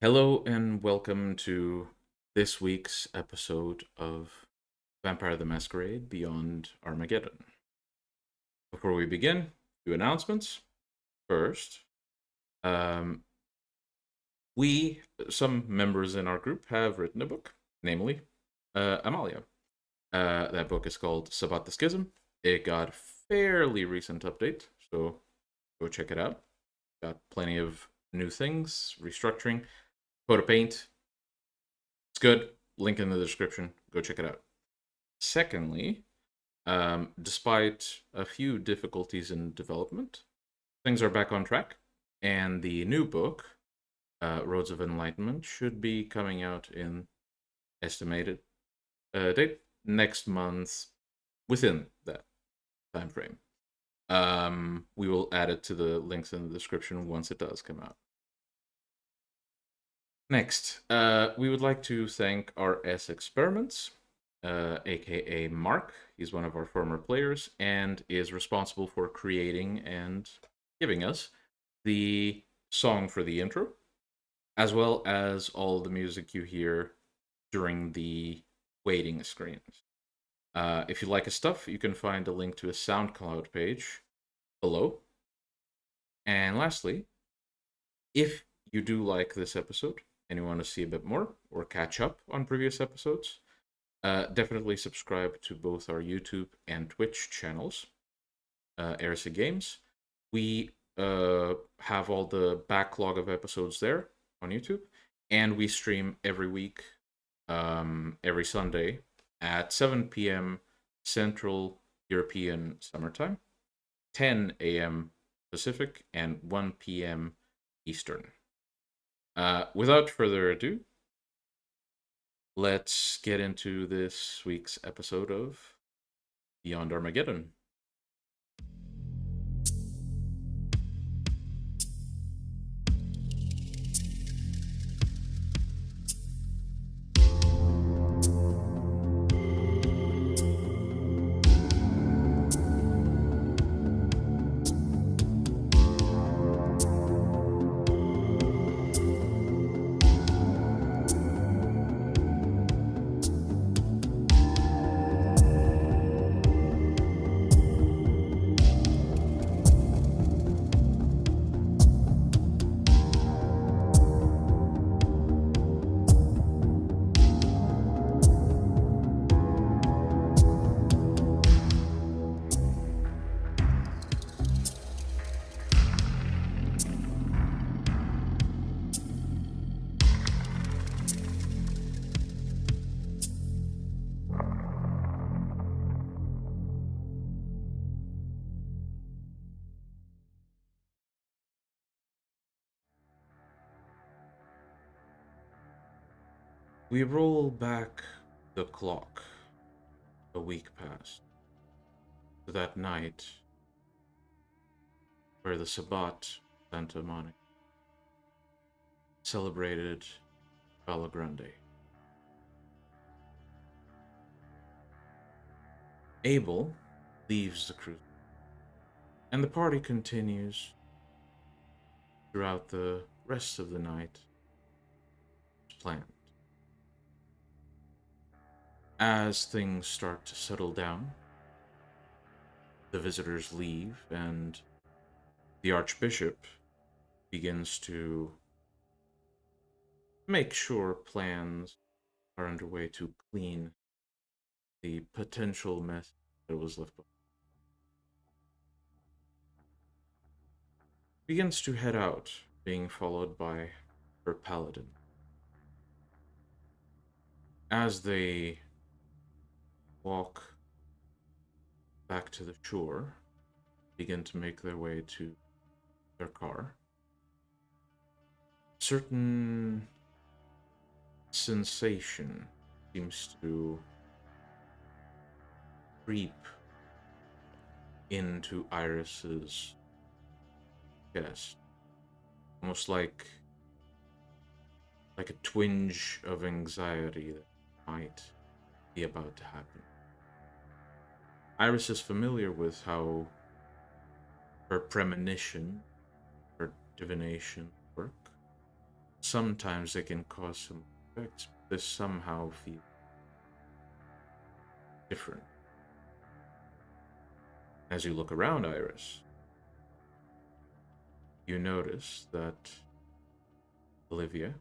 Hello and welcome to this week's episode of Vampire the Masquerade Beyond Armageddon. Before we begin, a few announcements. First, um, some members in our group, have written a book, namely Amalia. That book is called Sabbat the Schism. It got a fairly recent update, so go check it out. Got plenty of new things, restructuring, coat of paint. It's good. Link in the description. Go check it out. Secondly, despite a few difficulties in development, things are back on track, and the new book, Roads of Enlightenment, should be coming out in estimated date next month, within that time frame. We will add it to the links in the description once it does come out. Next, we would like to thank RS Experiments, aka Mark. He's one of our former players and is responsible for creating and giving us the song for the intro, as well as all the music you hear during the waiting screens. If you like his stuff, you can find a link to his SoundCloud page below. And lastly, if you do like this episode and you want to see a bit more or catch up on previous episodes, definitely subscribe to both our YouTube and Twitch channels, Erise Games. We have all the backlog of episodes there on YouTube, and we stream every week, every Sunday at 7 p.m. Central European Summertime, 10 a.m. Pacific, and 1 p.m. Eastern. Without further ado, let's get into this week's episode of Beyond Armageddon. We roll back the clock a week past to that night where the Sabbat Santa Monica celebrated Palo Grande. Abel leaves the cruise, and the party continues throughout the rest of the night as planned. As things start to settle down, the visitors leave, and the Archbishop begins to make sure plans are underway to clean the potential mess that was left behind. Begins to head out, being followed by her paladin. As they walk back to the shore, begin to make their way to their car, certain sensation seems to creep into Iris's chest, almost like a twinge of anxiety that might be about to happen. Iris is familiar with how her premonition, her divination work, sometimes they can cause some effects, but this somehow feels different. As you look around, Iris, you notice that Olivia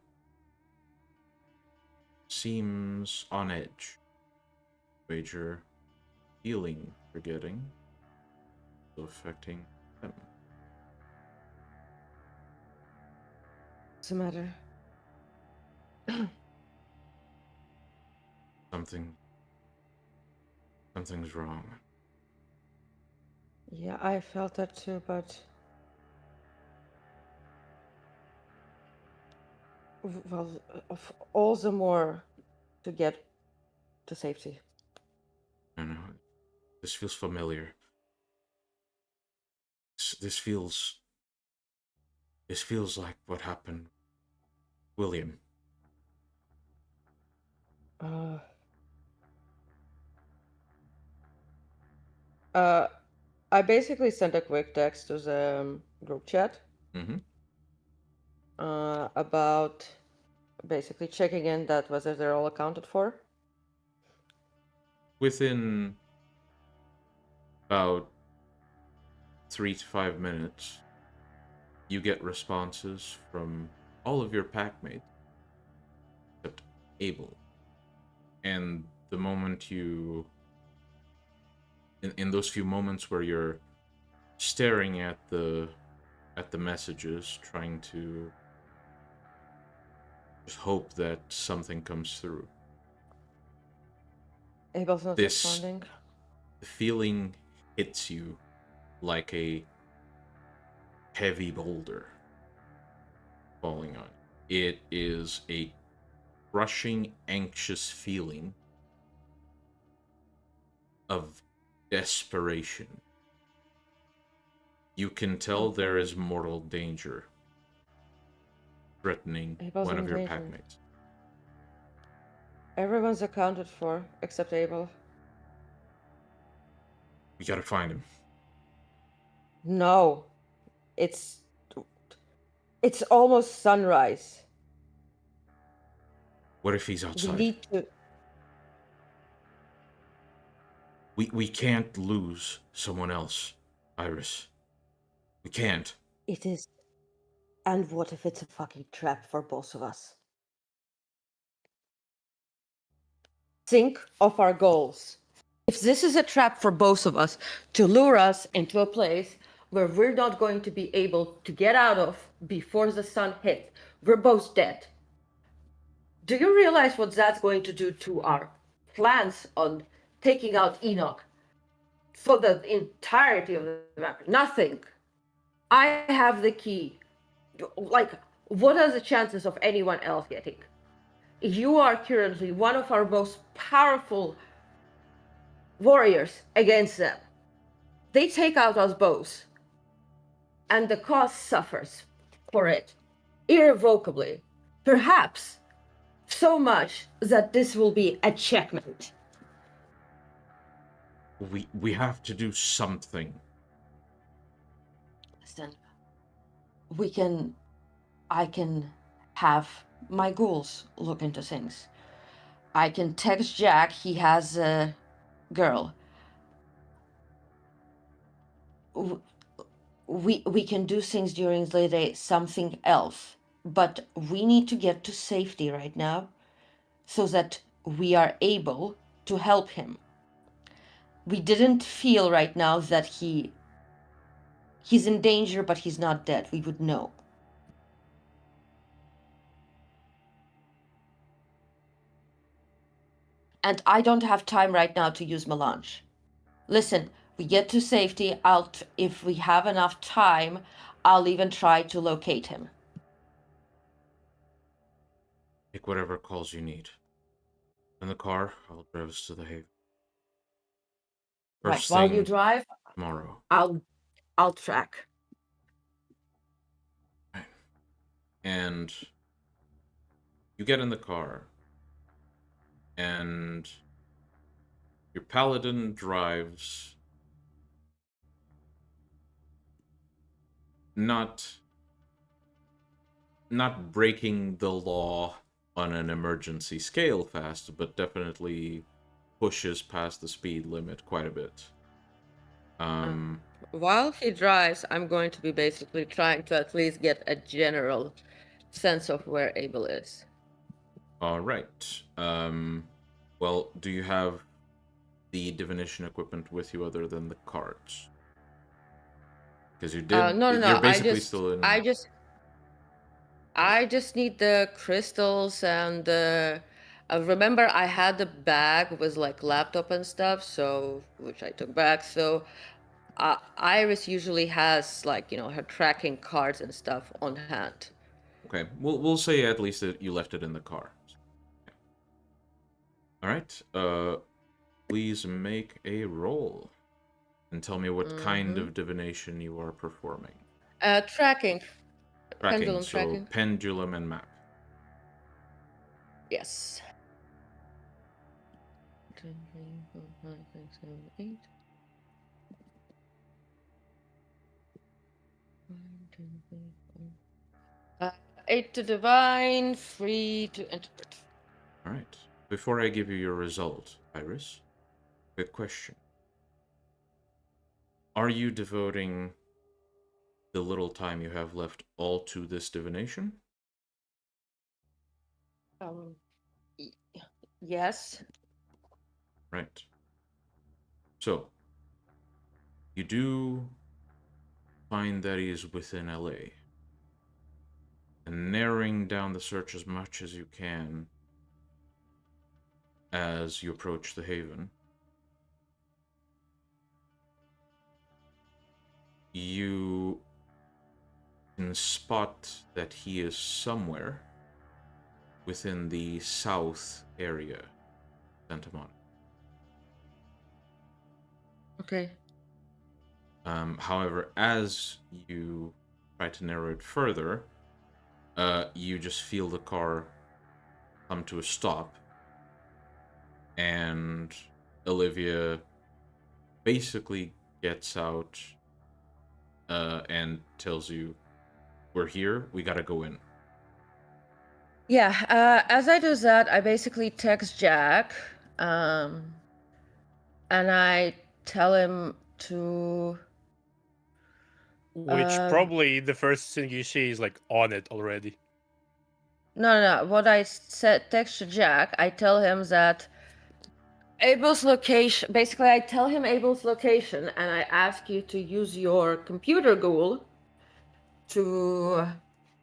seems on edge. Wager feeling you're getting so affecting them. What's the matter? Something's wrong. Yeah, I felt that too, but well, all the more to get to safety. I don't know. This feels familiar. This feels like what happened, William. Uh, uh, I basically sent a quick text to the group chat Mm-hmm. about basically checking in that whether they're all accounted for. Within about 3 to 5 minutes, you get responses from all of your packmates except Abel. And the moment you, in those few moments where you're staring at the messages, trying to just hope that something comes through, Abel's not this responding. feeling hits you like a heavy boulder falling on you. It is a crushing, anxious feeling of desperation. You can tell there is mortal danger threatening Abel's one in of your danger. packmates. Everyone's accounted for except Abel. We gotta find him. No, it's it's almost sunrise. What if he's We outside? need to. We can't lose someone else, Iris. We can't. It is. And what if it's a fucking trap for both of us? Think of our goals. If this is a trap for both of us to lure us into a place where we're not going to be able to get out of before the sun hits, we're both dead. Do you realize what that's going to do to our plans on taking out Enoch for the entirety of the map? Nothing. I have the key. Like, what are the chances of anyone else getting? You are currently one of our most powerful warriors against them. They take out us both, and the cause suffers for it irrevocably. Perhaps so much that this will be a checkmate. We have to do something. Listen, I can have my ghouls look into things. I can text Jack, he has a girl. We can do things during the day, something else. But we need to get to safety right now so that we are able to help him. We didn't feel right now that he's in danger, but he's not dead. We would know. And I don't have time right now to use melange. Listen, we get to safety. If we have enough time, I'll even try to locate him. Take whatever calls you need. In the car, I'll drive us to the Haven. Right, First while you thing drive, tomorrow. I'll track. Right. And you get in the car, and your paladin drives not not breaking the law on an emergency scale fast, but definitely pushes past the speed limit quite a bit. While he drives, I'm going to be basically trying to at least get a general sense of where Abel is. All right. Well, do you have the divination equipment with you other than the cards? Because you did. No. You're basically still in. I just need the crystals and remember I had the bag with like laptop and stuff, so which I took back. So Iris usually has like her tracking cards and stuff on hand. Okay, we'll say at least that you left it in the car. All right. Please make a roll and tell me what kind of divination you are performing. Tracking. Tracking. Pendulum So tracking. pendulum and map. Yes. 2, 3, 4, 5, 6, 7, 8. 1, 2, 3, 4. 8 to divine, 3 to interpret. All right. Before I give you your result, Iris, quick question. Are you devoting the little time you have left all to this divination? Yes. Right. So, you do find that he is within LA. And narrowing down the search as much as you can as you approach the Haven, you can spot that he is somewhere within the south area, Santa Monica. Okay. However, as you try to narrow it further, you just feel the car come to a stop, and Olivia basically gets out and tells you, "We're here. We gotta go in." Yeah. As I do that, I basically text Jack, and I tell him to. Which probably the first thing you see is like on it already. No. What I said, text to Jack, I tell him that Abel's location. Basically, I tell him Abel's location, and I ask you to use your computer Google to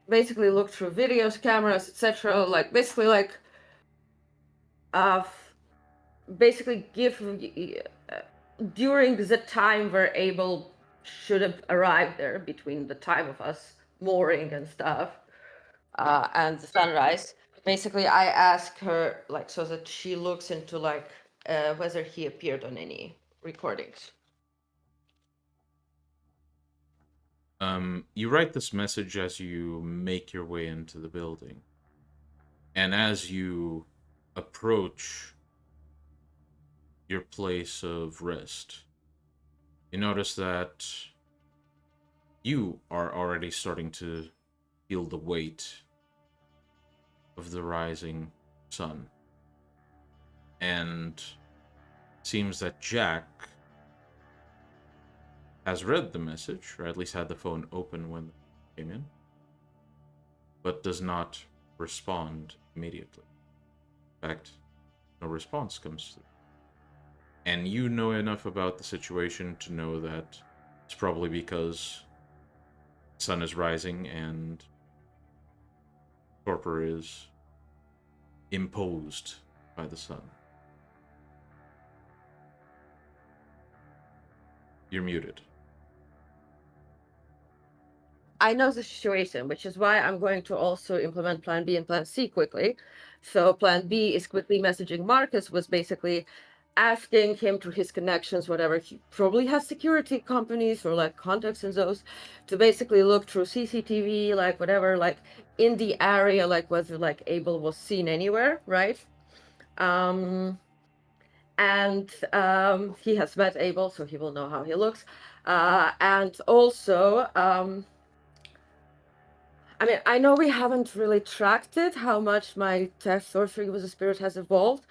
basically look through videos, cameras, etc. Like basically, like, basically give during the time where Abel should have arrived there, between the time of us mooring and stuff, and the sunrise. Basically, I ask her like so that she looks into like whether he appeared on any recordings. You write this message as you make your way into the building. And as you approach your place of rest, you notice that you are already starting to feel the weight of the rising sun. And it seems that Jack has read the message, or at least had the phone open when it came in, but does not respond immediately. In fact, no response comes through. And you know enough about the situation to know that it's probably because the sun is rising and torpor is imposed by the sun. You're muted. I know the situation, which is why I'm going to also implement Plan B and Plan C quickly. So Plan B is quickly messaging Marcus, was basically asking him through his connections, whatever, he probably has security companies or like contacts in those, to basically look through CCTV, like whatever, like in the area, like whether like Abel was seen anywhere, right? And he has met Abel, so he will know how he looks. And also, I mean, I know we haven't really tracked it, how much my test sorcery with the spirit has evolved,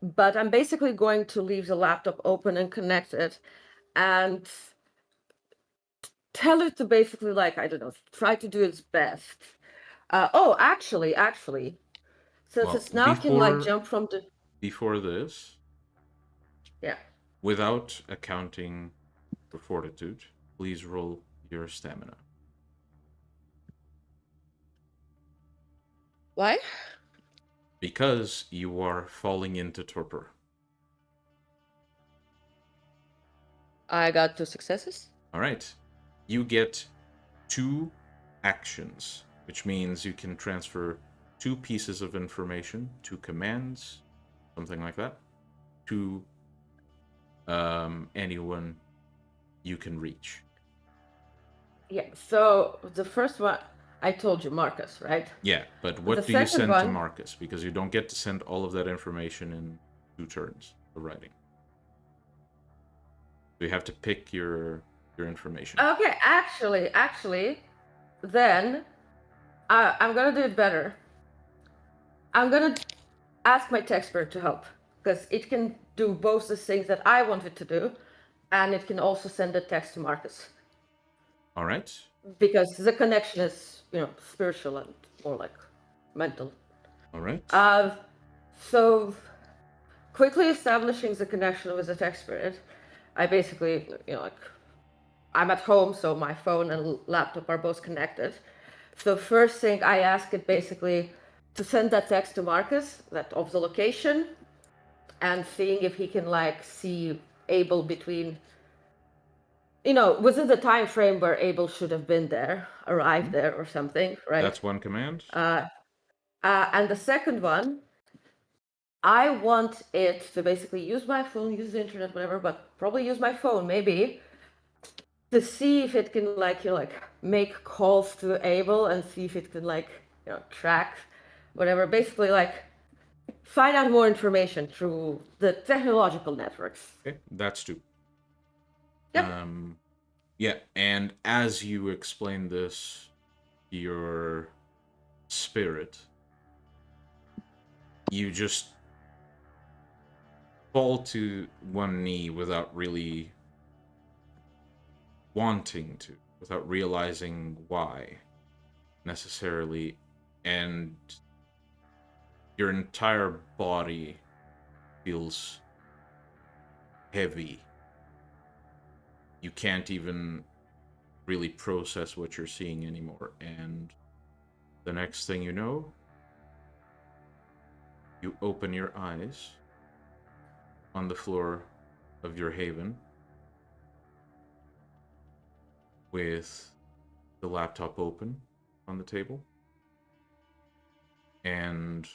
but I'm basically going to leave the laptop open and connected and tell it to basically, like, I don't know, try to do its best. Actually, since Well, it's now can like jump from the before this, yeah. without accounting for fortitude, please roll your stamina. Why? Because you are falling into torpor. I got 2 successes. All right. You get 2 actions, which means you can transfer 2 pieces of information, 2 commands, something like that, to anyone you can reach. Yeah, so the first one I told you, Marcus, right? Yeah, but what do you send to Marcus? Because you don't get to send all of that information in 2 turns of writing. So you have to pick your information. Okay, actually, then I'm gonna do it better. I'm gonna ask my textbird to help because it can do both the things that I want it to do, and it can also send a text to Marcus. All right. Because the connection is, spiritual and more like mental. All right. So quickly establishing the connection with the text spirit, I basically, I'm at home, so my phone and laptop are both connected. So first thing I ask it basically to send that text to Marcus, that of the location, and seeing if he can like see Abel between, within the time frame where Abel should have been there, arrived there or something, right? That's one command. And the second one, I want it to basically use my phone, use the internet, whatever, but probably use my phone maybe to see if it can make calls to Abel and see if it can track whatever. Basically find out more information through the technological networks. Okay, that's 2. Yep. Yeah, and as you explain this, your spirit, you just fall to one knee without really wanting to, without realizing why necessarily, and your entire body feels heavy. You can't even really process what you're seeing anymore, and the next thing you know, you open your eyes on the floor of your haven with the laptop open on the table and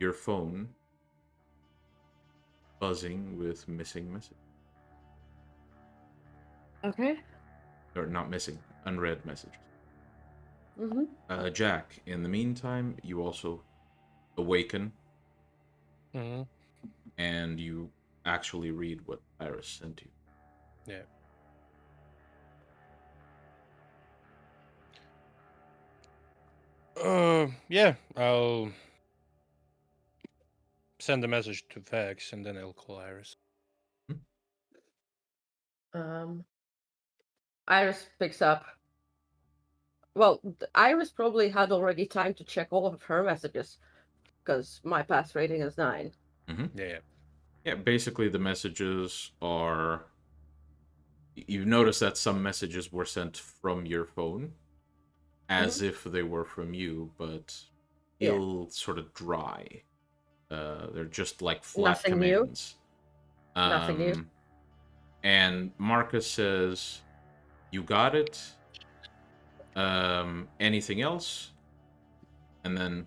your phone buzzing with missing messages. Okay. Or not missing, unread messages. Mm-hmm. Jack, in the meantime, you also awaken Mm-hmm. and you actually read what Iris sent you. Yeah. Yeah, I'll send a message to Vex and then I'll call Iris. Iris picks up. Well, Iris probably had already time to check all of her messages because my pass rating is 9. Mm-hmm. Yeah. Yeah, basically the messages are... You notice that some messages were sent from your phone, as if they were from you, but feel sort of dry. They're just like flat Nothing commands. New. Nothing new. And Marcus says, "You got it. Anything else?" And then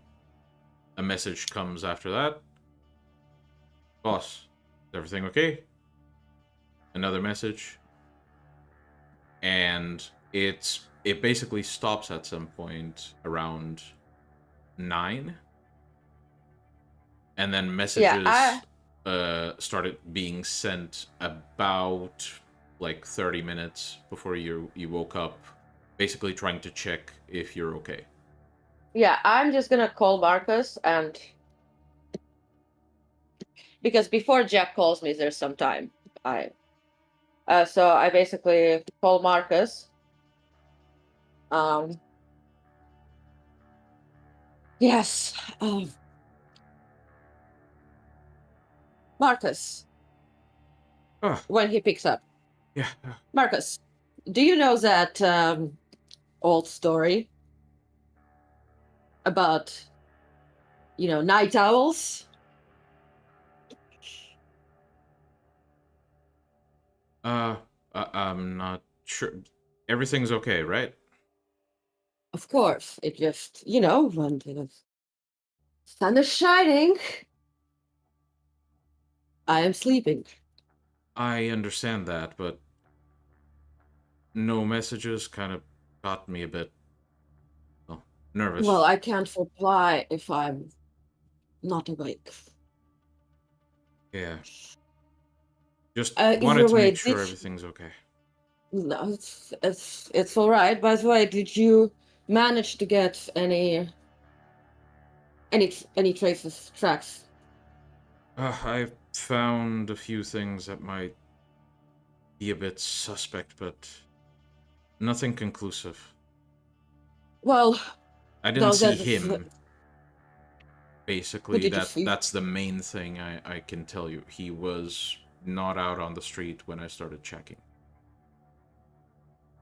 a message comes after that. "Boss, is everything okay?" Another message. And it basically stops at some point around 9. And then messages started being sent about like 30 minutes before you woke up, basically trying to check if you're okay. Yeah, I'm just gonna call Marcus and because before Jack calls me, there's some time. So I basically call Marcus. Um, yes, Marcus. Oh, When he picks up, yeah. Marcus, do you know that old story about night owls? I'm not sure. Everything's okay, right? Of course, it just when the sun is shining, I am sleeping. I understand that, but no messages kind of got me a bit, well, Well, nervous. I can't reply if I'm not awake. Yeah. Just Either wanted to way, make sure everything's okay. no, it's all right. By the way, did you manage to get any traces tracks? I found a few things that might be a bit suspect, but nothing conclusive. Well, I didn't no, see that's him. who Basically, did you see? that's the main thing I can tell you. He was not out on the street when I started checking.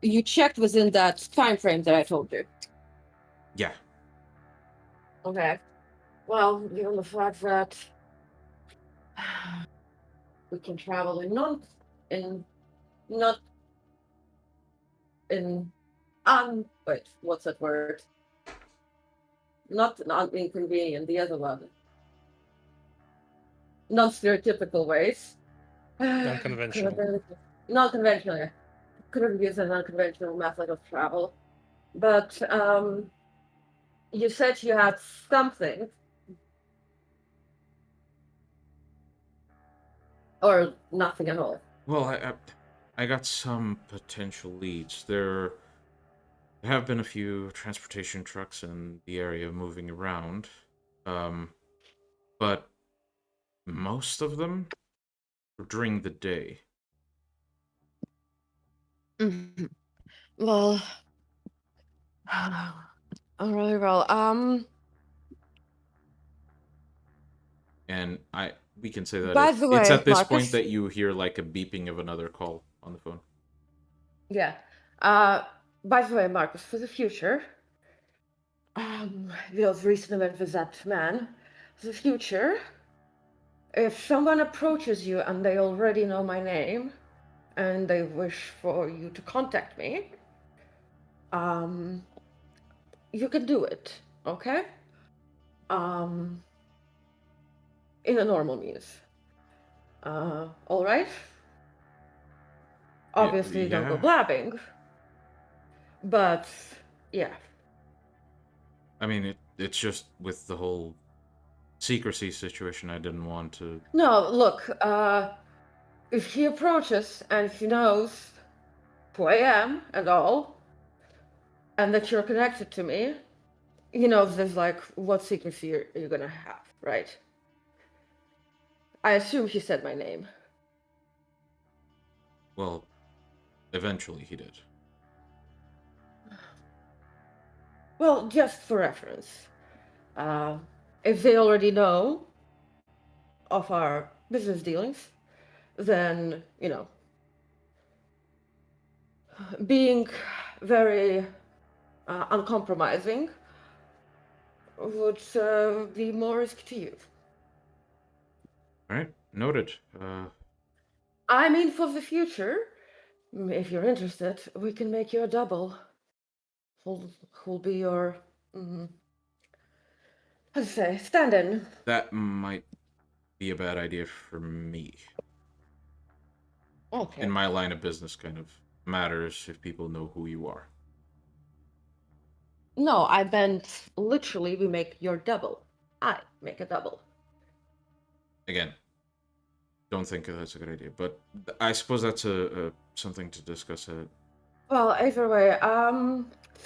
You checked within that time frame that I told you. Yeah. Okay. Well, given the fact that we can travel in not in wait, what's that word? Not inconvenient, the other one. Non-stereotypical ways. Non-conventional. Non-conventional, yeah. Could have used an unconventional method of travel. But you said you had something. Or nothing at all. Well, I got some potential leads. There have been a few transportation trucks in the area moving around, but most of them were during the day. Mhm. Well, really well. And we can say that By the it's way, at this point Marcus. that you hear like a beeping of another call on the phone. Yeah. Uh, by the way, Marcus, for the future, we'll recent with that man. For the future, if someone approaches you and they already know my name and they wish for you to contact me, um, you can do it, okay? Um, in a normal means. All right? Obviously, don't go Yeah. blabbing, but yeah. I mean, it's just with the whole secrecy situation, I didn't want to. No, look, if he approaches and he knows who I am and all, and that you're connected to me, he knows there's like, what secrecy you're gonna have, right? I assume he said my name. Well, eventually he did. Well, just for reference. Uh, if they already know of our business dealings, then, being very uncompromising would be more risk to you. All right, noted. I mean, for the future, if you're interested, we can make you a double. Who'll be your, how to say, stand-in. That might be a bad idea for me. Okay. In my line of business, kind of matters if people know who you are. No, I meant literally we make your double. I make a double. Again, don't think that's a good idea, but I suppose that's a something to discuss. Well, either way,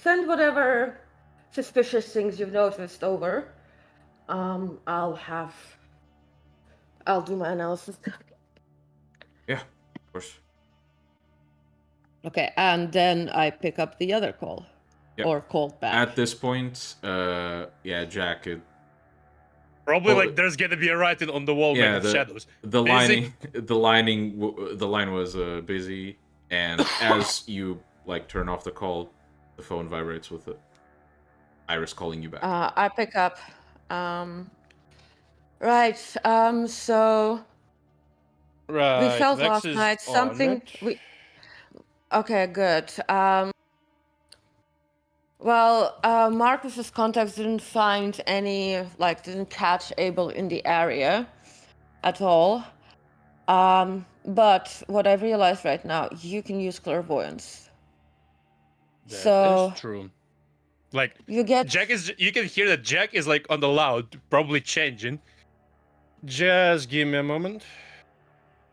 send whatever suspicious things you've noticed over, I'll do my analysis. Yeah, of course. Okay, and then I pick up the other call. Yep. Or called back. At this point, yeah, Jack, Probably Well, like there's gonna be a writing on the wall made of shadows. the Busy? the line was busy, and as you like turn off the call, the phone vibrates with Iris calling you back. I pick up. Right. So Right. we felt Vex last is night on something. it. Okay, good. Well, Marcus's contacts didn't find any, didn't catch Abel in the area at all. But what I realized right now, you can use clairvoyance. That is true. Like you get you can hear that Jack is like on the loud, probably changing. Just give me a moment.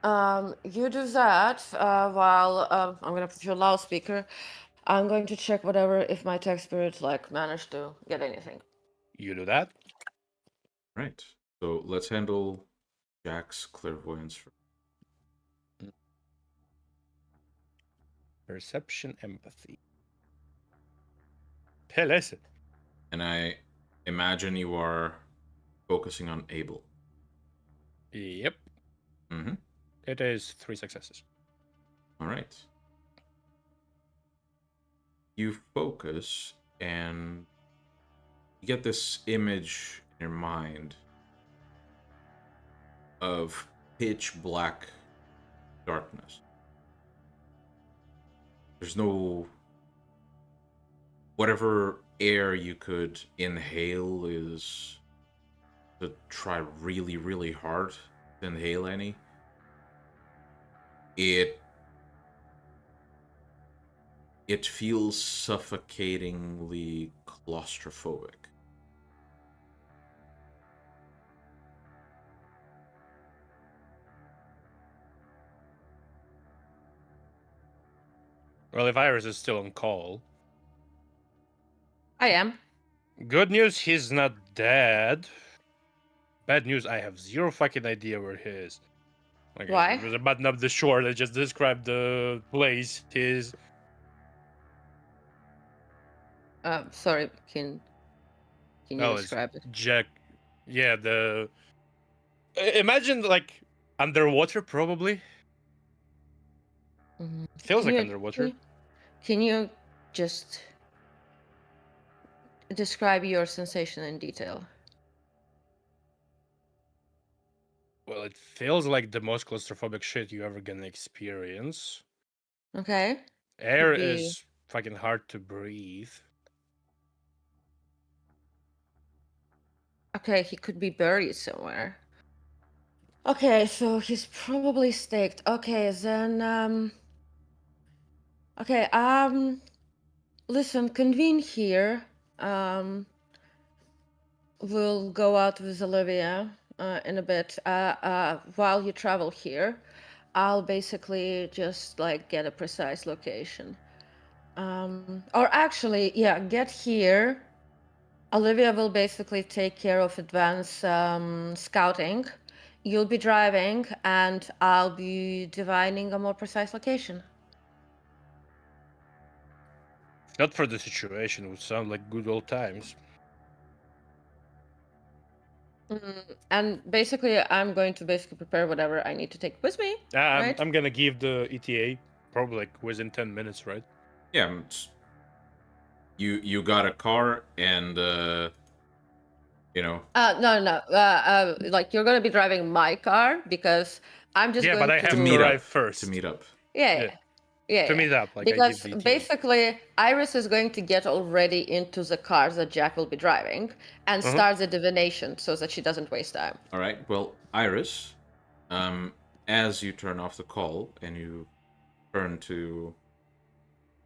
you do that while I'm gonna put your loudspeaker. I'm going to check whatever if my tech spirit managed to get anything. You do that. Right. So let's handle Jack's clairvoyance first. Perception, empathy. Hey, listen. And I imagine you are focusing on Abel. Yep. Mm-hmm. It is 3 successes. All right. You focus and you get this image in your mind of pitch black darkness. There's no... Whatever air you could inhale is to try really, really hard to inhale any. It feels suffocatingly claustrophobic. Well, if Iris is still on call. I am. Good news, he's not dead. Bad news, I have zero fucking idea where he is. Like, Why? It was a button up the shore that just described the place. Sorry, can you describe it? Jack. Yeah, imagine like underwater, probably. Feels like underwater. Can you just describe your sensation in detail? Well, it feels like the most claustrophobic shit you ever gonna experience. Okay. Air is fucking hard to breathe. Okay, he could be buried somewhere. Okay, so he's probably staked. Okay, then okay, listen, convene here. We'll go out with Olivia in a bit. While you travel here, I'll basically just get a precise location. Or actually, yeah, get here. Olivia will basically take care of advanced scouting. You'll be driving, and I'll be divining a more precise location. Not for the situation, it would sound like good old times. And basically, I'm going to prepare whatever I need to take with me. Right? I'm gonna give the ETA probably within 10 minutes, right? Yeah, you got a car and No. You're gonna be driving my car because I'm just going but I have to meet arrive up first. to meet up. Yeah. To meet up, because I give the ETA. basically Iris is going to get already into the car that Jack will be driving and start the divination so that she doesn't waste time. All right. Well, Iris, as you turn off the call and you turn to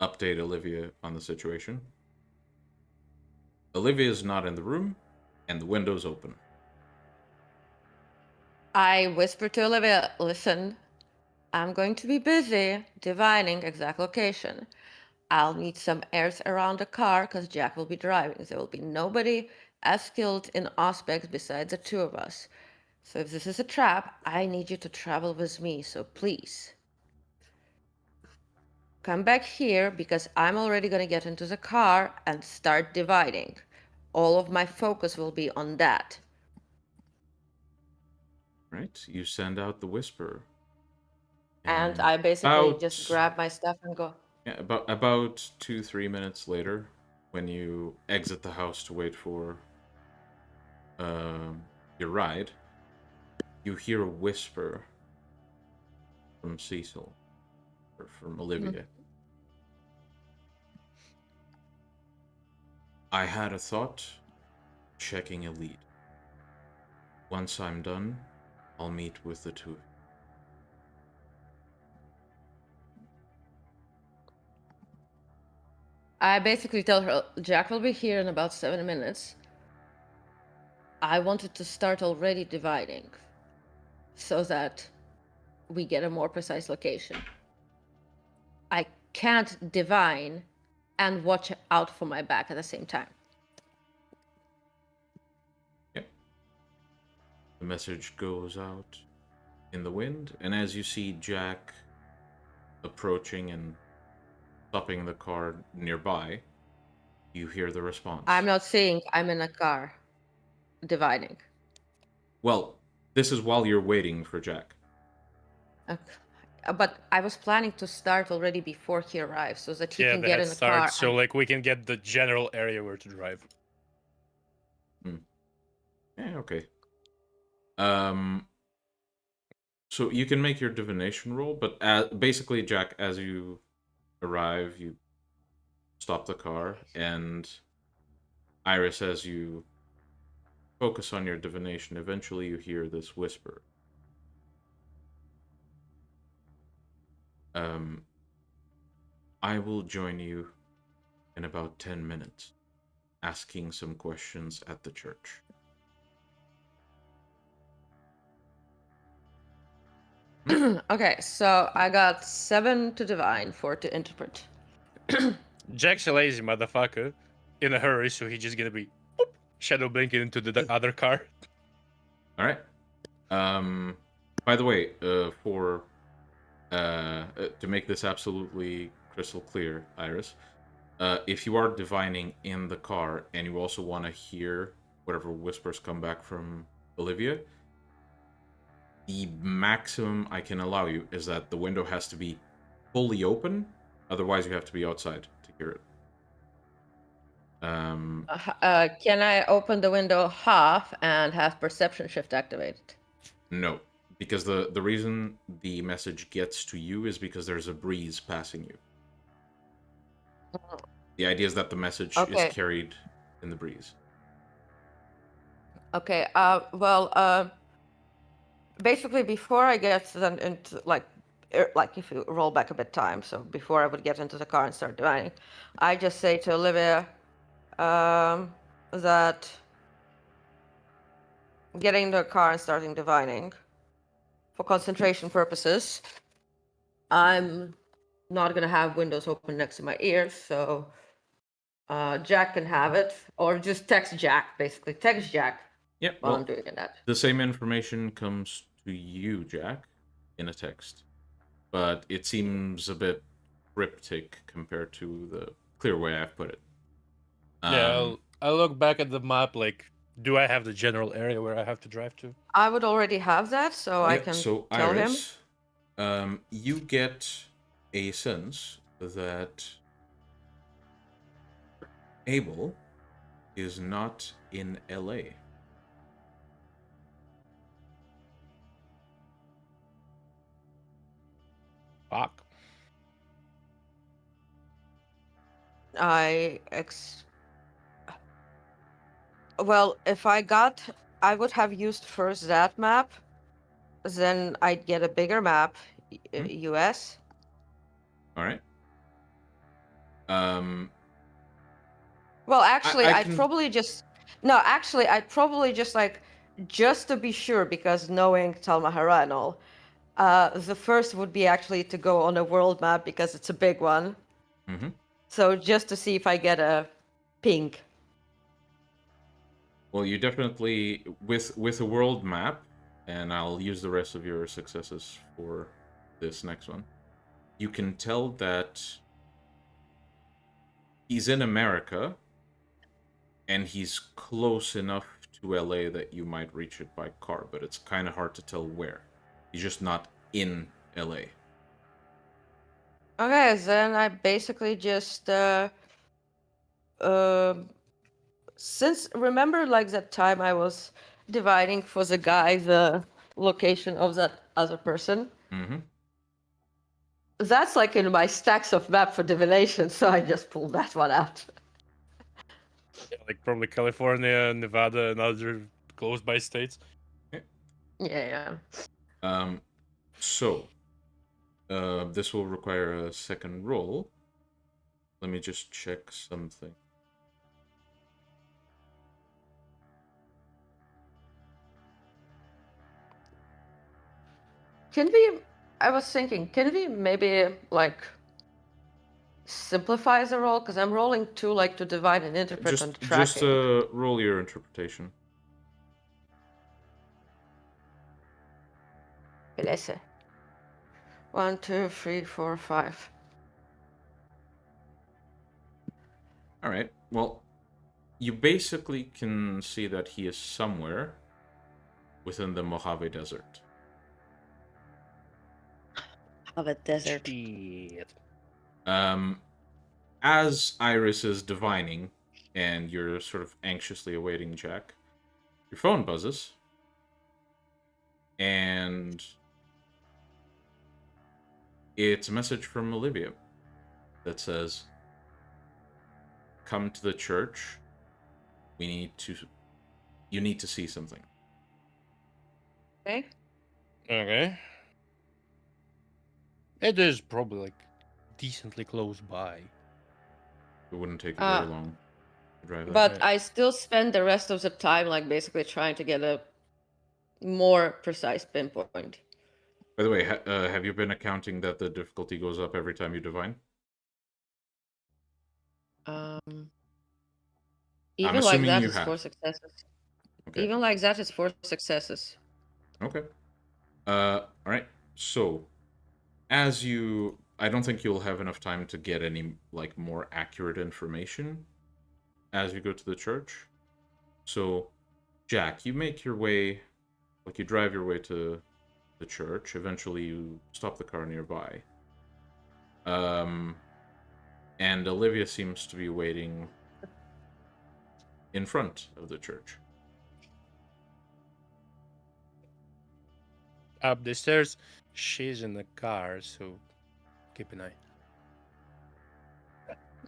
update Olivia on the situation, Olivia is not in the room, and the window's open. I whisper to Olivia, listen, I'm going to be busy divining exact location. I'll need some heirs around the car because Jack will be driving. There will be nobody as skilled in aspects besides the two of us. So if this is a trap, I need you to travel with me. So please come back here because I'm already going to get into the car and start dividing. All of my focus will be on that. Right? You send out the whisper. And I basically about- just grab my stuff and go. Yeah, about 2-3 minutes later, when you exit the house to wait for your ride, you hear a whisper from Cecil, or from Olivia. I had a thought, checking a lead. Once I'm done, I'll meet with the two of you. I basically tell her, Jack will be here in about 7 minutes. I wanted to start already dividing so that we get a more precise location. I can't divine and watch out for my back at the same time. Yep. The message goes out in the wind, and as you see Jack approaching and stopping the car nearby, you hear the response. I'm not seeing, I'm in a car dividing. Well, this is while you're waiting for Jack. Okay. But I was planning to start already before he arrives so that he Yeah, can the get head in the start, car. so like we can get the general area where to drive. Yeah, okay. So you can make your divination roll, but basically, Jack, as you arrive, you stop the car, and Iris, as you focus on your divination, eventually you hear this whisper. I will join you in about 10 minutes, asking some questions at the church. Okay, so I got 7 to divine, 4 to interpret. Jack's a lazy motherfucker in a hurry, so he's just gonna be boop, shadow blinking into the other car. All right. By the way, to make this absolutely crystal clear, Iris, if you are divining in the car and you also want to hear whatever whispers come back from Olivia, the maximum I can allow you is that the window has to be fully open. Otherwise, you have to be outside to hear it. Can I open the window half and have perception shift activated? No, because the reason the message gets to you is because there's a breeze passing you. The idea is that the message is carried in the breeze. Okay. Basically, before I get then into like if you roll back a bit time, so before I would get into the car and start divining, I just say to Olivia that getting in the car and starting divining for concentration purposes, I'm not gonna have windows open next to my ears, so Jack can have it, or just text Jack, basically text Jack. Yeah, while I'm doing that. The same information comes to you, Jack, in a text, but it seems a bit cryptic compared to the clear way I've put it. Yeah, I'll look back at the map. Like, do I have the general area where I have to drive to? I would already have that, so I can so tell Iris, him. You get a sense that Abel is not in LA. Fuck. Well, if I would have used first that map, then I'd get a bigger map, US. All right. Well, actually, I'd probably just like, just to be sure, because knowing Talmahara and all, the first would be actually to go on a world map because it's a big one. Mm-hmm. So just to see if I get a ping. Well, you definitely with a world map, and I'll use the rest of your successes for this next one. You can tell that he's in America, and he's close enough to LA that you might reach it by car, but it's kind of hard to tell where. He's just not in LA. Okay, then I basically just since remember like that time I was dividing for the guy the location of that other person. Mm-hmm. That's like in my stacks of map for divination, so I just pulled that one out. Yeah, like probably California, Nevada, and other close by states. Yeah. So, this will require a second roll. Let me just check something. I was thinking, can we maybe like simplify the roll? Because I'm rolling two like to divide and interpret and Just tracking. roll your interpretation. Okay, let's see. 1, 2, 3, 4, 5. All right. Well, you basically can see that he is somewhere within the Mojave Desert. Of a desert. Shit. As Iris is divining, and you're sort of anxiously awaiting Jack, your phone buzzes, and it's a message from Olivia that says, "Come to the church. You need to see something." Okay. Okay. It is probably like decently close by. It wouldn't take you very long to drive there. But I still spend the rest of the time like basically trying to get a more precise pinpoint. By the way, have you been accounting that the difficulty goes up every time you divine? Even like assuming that, you it's 4 have. successes. Okay. Even like that, it's 4 successes. Okay. All right. So, I don't think you'll have enough time to get any like more accurate information as you go to the church. So, Jack, you make your way, like you drive your way to the church. Eventually, you stop the car nearby. And Olivia seems to be waiting in front of the church. Up the stairs, she's in the car, so keep an eye.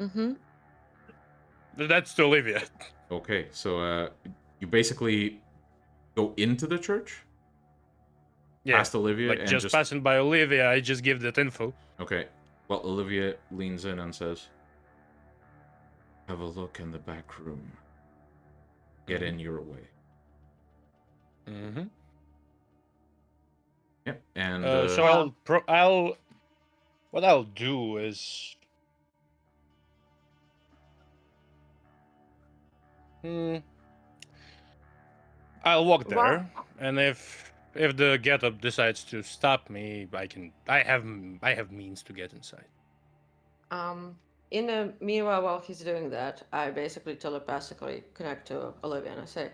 Mm-hmm. That's to Olivia. Okay, so you basically go into the church Yeah, past Olivia like and just passing by Olivia, I just give that info. Okay. Well, Olivia leans in and says, "Have a look in the back room. Get in your way." Mm-hmm. Yep. And So I'll what I'll do is I'll walk there, and if the getup decides to stop me, I have means to get inside. In the meanwhile, while he's doing that, I basically telepathically connect to Olivia and I say,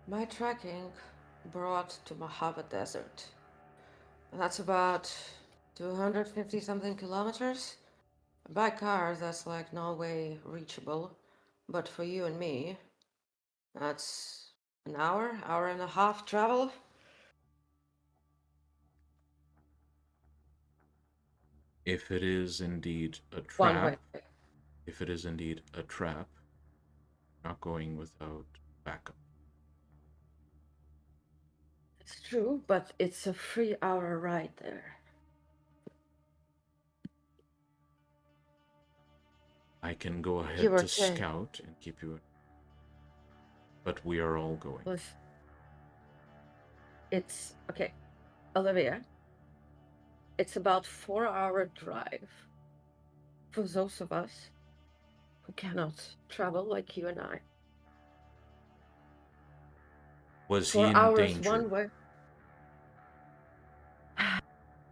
my tracking brought to Mojave Desert. That's about 250 something kilometers. By car, that's like no way reachable. But for you and me, that's an hour and a half travel. if it is indeed a One trap, way. not going without backup. It's true, but it's a 3-hour ride there. I can go ahead Give or to take. scout and keep you. But we are all going. It's okay, Olivia. It's about 4-hour drive for those of us cannot travel like you and I. Was he 4 in hours danger? one way.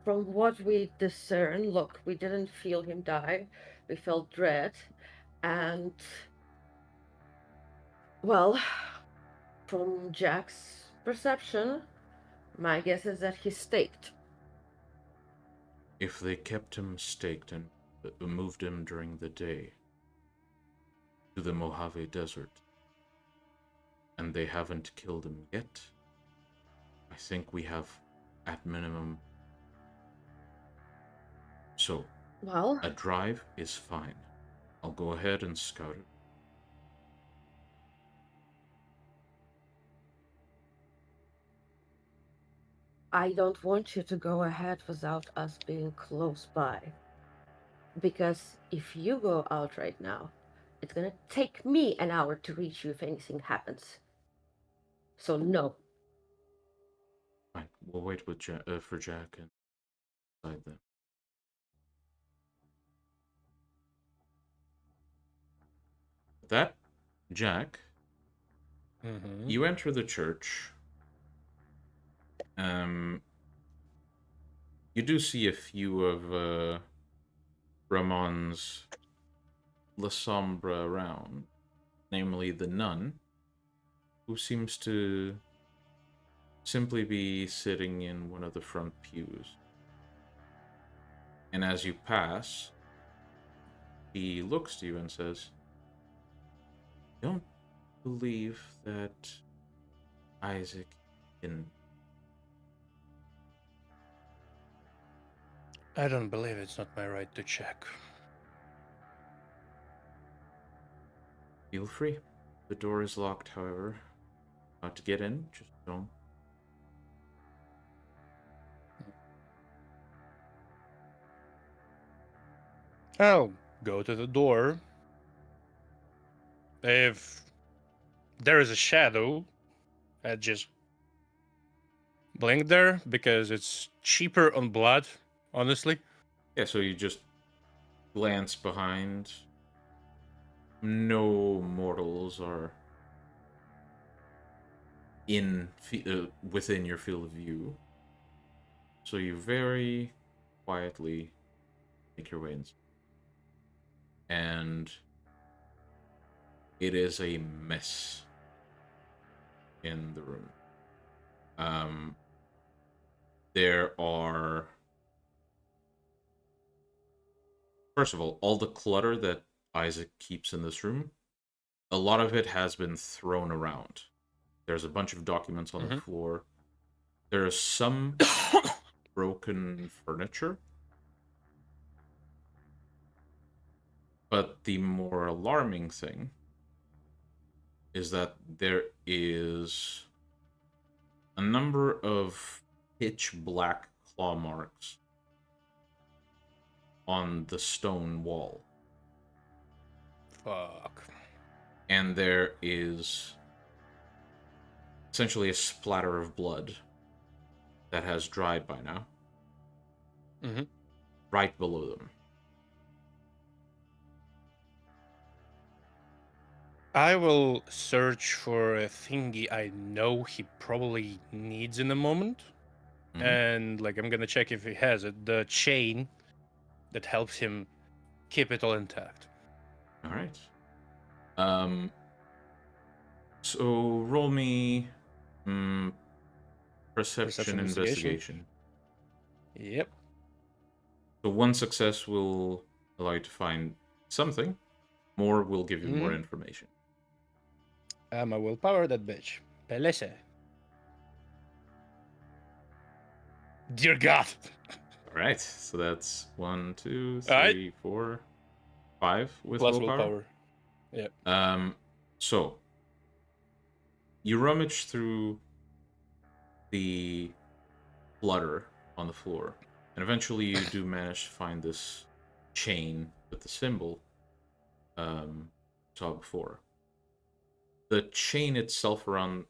From what we discern, look, we didn't feel him die. We felt dread. And, well, from Jack's perception, my guess is that he's staked. If they kept him staked and moved him during the day to the Mojave Desert, and they haven't killed him yet, I think we have, at minimum... So, Well, a drive is fine. I'll go ahead and scout it. I don't want you to go ahead without us being close by. Because if you go out right now, it's gonna take me an hour to reach you if anything happens. So no. Fine, we'll wait with for Jack and decide then. With that, Jack, you enter the church. You do see a few of Ramon's La Sombra around, namely the nun, who seems to simply be sitting in one of the front pews. And as you pass, he looks to you and says, "Don't believe that Isaac can..." I don't believe it's not my right to check. Feel free. The door is locked, however. To get in, just don't. I'll go to the door. If there is a shadow, I just blink there because it's cheaper on blood, honestly. Yeah, so you just glance behind. No mortals are within your field of view. So you very quietly make your way in. And it is a mess in the room. There are... First of all the clutter that Isaac keeps in this room, a lot of it has been thrown around. There's a bunch of documents on the floor. There is some broken furniture. But the more alarming thing is that there is a number of pitch black claw marks on the stone wall. Fuck. And there is essentially a splatter of blood that has dried by now. Right below them. I will search for a thingy I know he probably needs in a moment. And like I'm gonna check if he has it. The chain that helps him keep it all intact. Alright. So roll me perception investigation. Yep. So one success will allow you to find something. More will give you more information. I will power that bitch. Pelese. Dear God. Alright, so that's 1, 2, Alright. 3, 4, 5 with Plus willpower. Yeah. So you rummage through the clutter on the floor, and eventually you do manage to find this chain with the symbol saw before. The chain itself around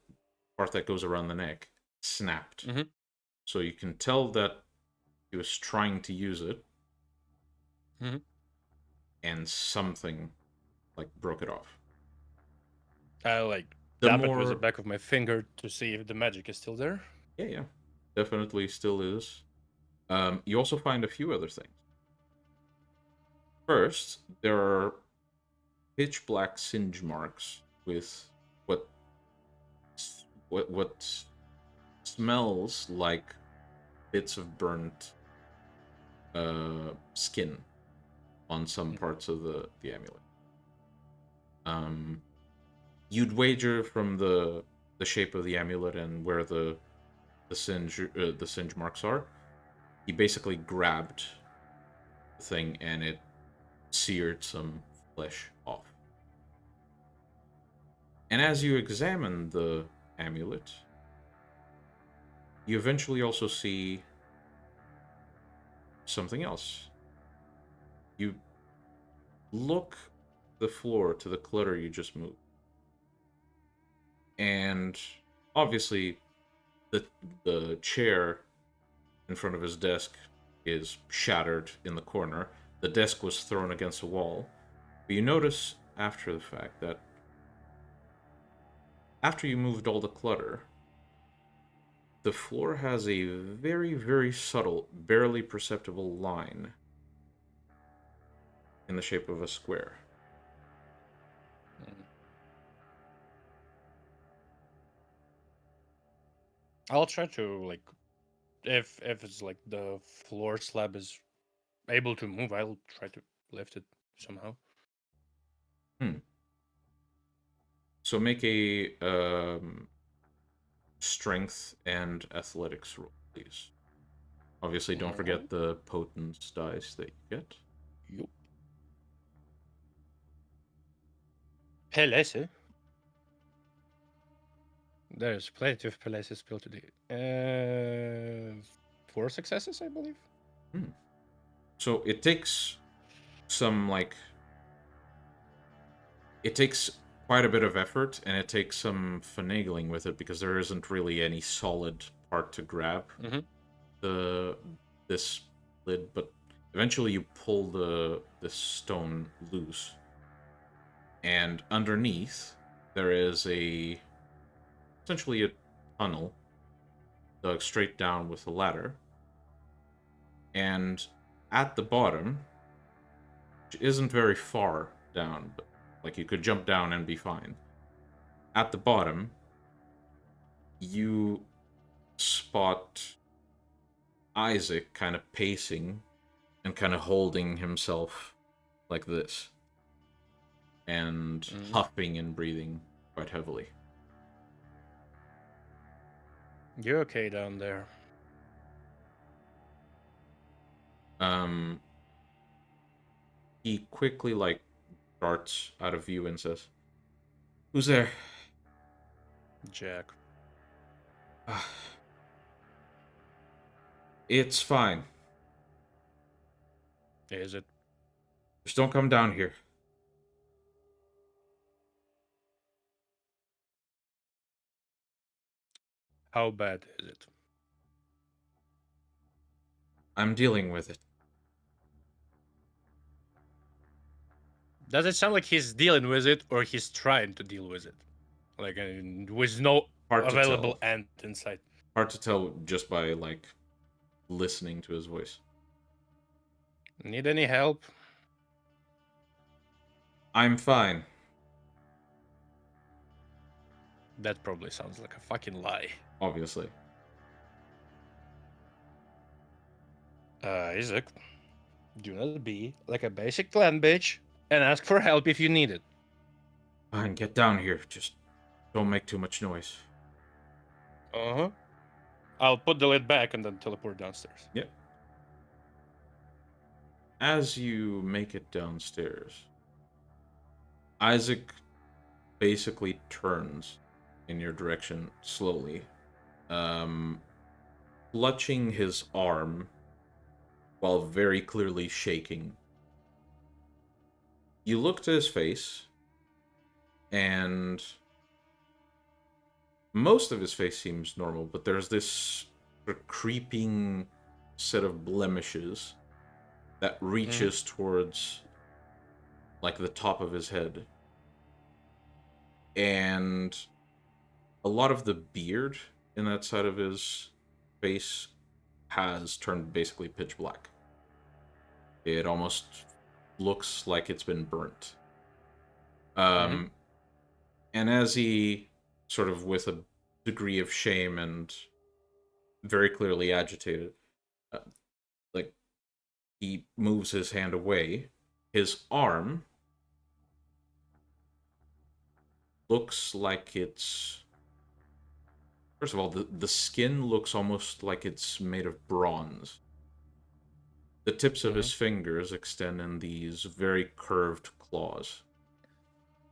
part that goes around the neck snapped. So you can tell that he was trying to use it, and something like broke it off. I like The tap it with the more- back of my finger to see if the magic is still there. Yeah, definitely still is. You also find a few other things. First, there are pitch black singe marks with what smells like bits of burnt skin on some parts of the amulet. You'd wager from the shape of the amulet and where the singe marks are, he basically grabbed the thing and it seared some flesh off. And as you examine the amulet, you eventually also see something else. You look the floor to the clutter you just moved. And obviously the chair in front of his desk is shattered in the corner. The desk was thrown against a wall. But you notice after the fact that after you moved all the clutter, the floor has a very, very subtle, barely perceptible line in the shape of a square. I'll try to like, if it's like the floor slab is able to move, I'll try to lift it somehow. So make a strength and athletics roll, please. Obviously, don't forget the potence dice that you get. Yup. Pelesse. There's plenty of Pelesses built today. 4 successes, I believe. So it takes some, it takes quite a bit of effort, and it takes some finagling with it, because there isn't really any solid part to grab this lid, but eventually you pull this stone loose, and underneath there is essentially a tunnel dug straight down with a ladder, and at the bottom, which isn't very far down, but like you could jump down and be fine. At the bottom, you spot Isaac kind of pacing and kind of holding himself like this, and huffing and breathing quite heavily. You're okay down there. He quickly darts out of view and says, "Who's there?" Jack. It's fine. Is it? Just don't come down here. How bad is it? I'm dealing with it. Does it sound like he's dealing with it, or he's trying to deal with it? Like, with no available ant inside. Hard to tell just by, listening to his voice. Need any help? I'm fine. That probably sounds like a fucking lie. Obviously. Isaac, do not be like a basic clan bitch and ask for help if you need it. Fine, get down here. Just don't make too much noise. Uh-huh. I'll put the lid back and then teleport downstairs. Yep. As you make it downstairs, Isaac basically turns in your direction slowly, clutching his arm while very clearly shaking. You look to his face, and most of his face seems normal, but there's this creeping set of blemishes that reaches towards like the top of his head. And a lot of the beard in that side of his face has turned basically pitch black. It almost looks like it's been burnt. And as he, sort of with a degree of shame and very clearly agitated, like, he moves his hand away, his arm looks like it's... First of all, the skin looks almost like it's made of bronze. The tips of his fingers extend in these very curved claws.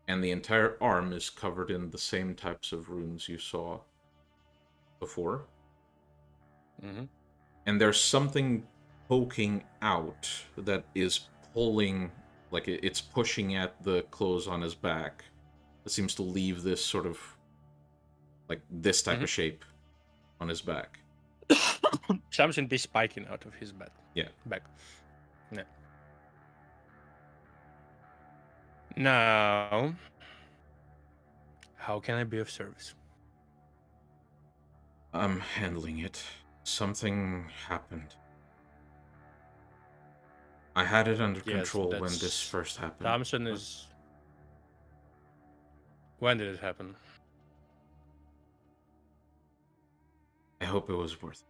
And the entire arm is covered in the same types of runes you saw before. And there's something poking out that is pulling, like it's pushing at the clothes on his back. It seems to leave this sort of, like, this type of shape on his back. Something be spiking out of his back. Yeah. Back. Yeah. Now, how can I be of service? I'm handling it. Something happened. I had it under control when this first happened. Thompson is... When did it happen? I hope it was worth it.